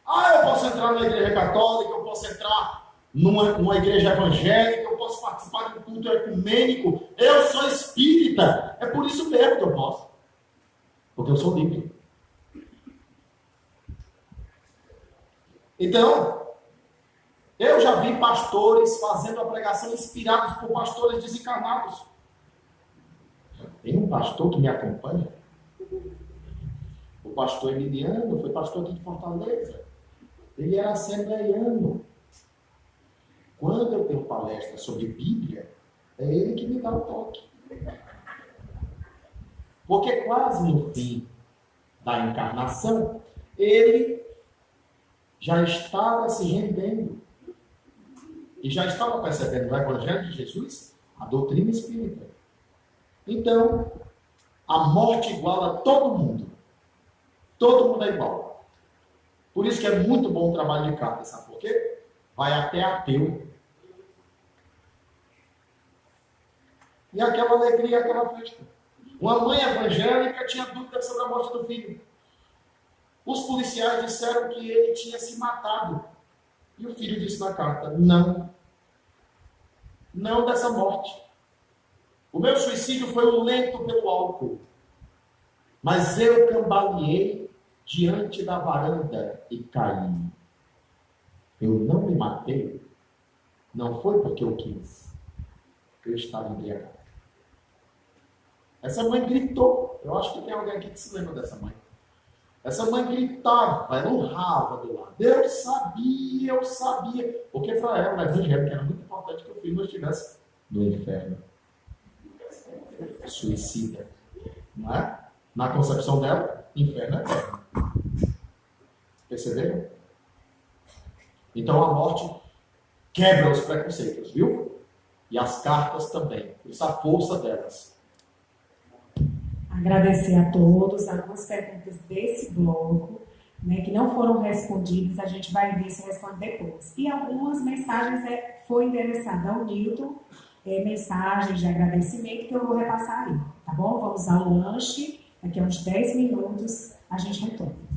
Ah, eu posso entrar na igreja católica, eu posso entrar numa igreja evangélica, eu posso participar de um culto ecumênico. Eu sou espírita. É por isso mesmo que eu posso. Porque eu sou livre. Então, eu já vi pastores fazendo a pregação inspirados por pastores desencarnados. Tem um pastor que me acompanha. O pastor Emiliano foi pastor aqui de Fortaleza. Ele era assembleiano. Quando eu tenho palestra sobre Bíblia, é ele que me dá o toque. Porque quase no fim da encarnação, ele já estava se rendendo. E já estava percebendo no Evangelho de Jesus a doutrina espírita. Então, a morte iguala todo mundo. Todo mundo é igual. Por isso que é muito bom o trabalho de carta, sabe por quê? Vai até ateu. E aquela alegria, aquela festa. Uma mãe evangélica tinha dúvida sobre a morte do filho. Os policiais disseram que ele tinha se matado. E o filho disse na carta, não. Não dessa morte. O meu suicídio foi o lento pelo álcool. Mas eu cambaleei diante da varanda e caí. Eu não me matei. Não foi porque eu quis. Eu estava embriagado. Essa mãe gritou. Eu acho que tem alguém aqui que se lembra dessa mãe. Essa mãe gritava, ela urrava do lado. Eu sabia. Porque para ela, na evangélica, era muito importante que o filho não estivesse no inferno. Suicida. Não é? Na concepção dela, inferno é eterno. Perceberam? Então a morte quebra os preconceitos, viu? E as cartas também. Isso é a força delas. Agradecer a todos. Algumas perguntas desse bloco, né, que não foram respondidas, a gente vai ver se responde depois. E algumas mensagens foi endereçada ao Newton, mensagens de agradecimento que eu vou repassar aí, tá bom? Vamos ao lanche, daqui a uns 10 minutos a gente retorna.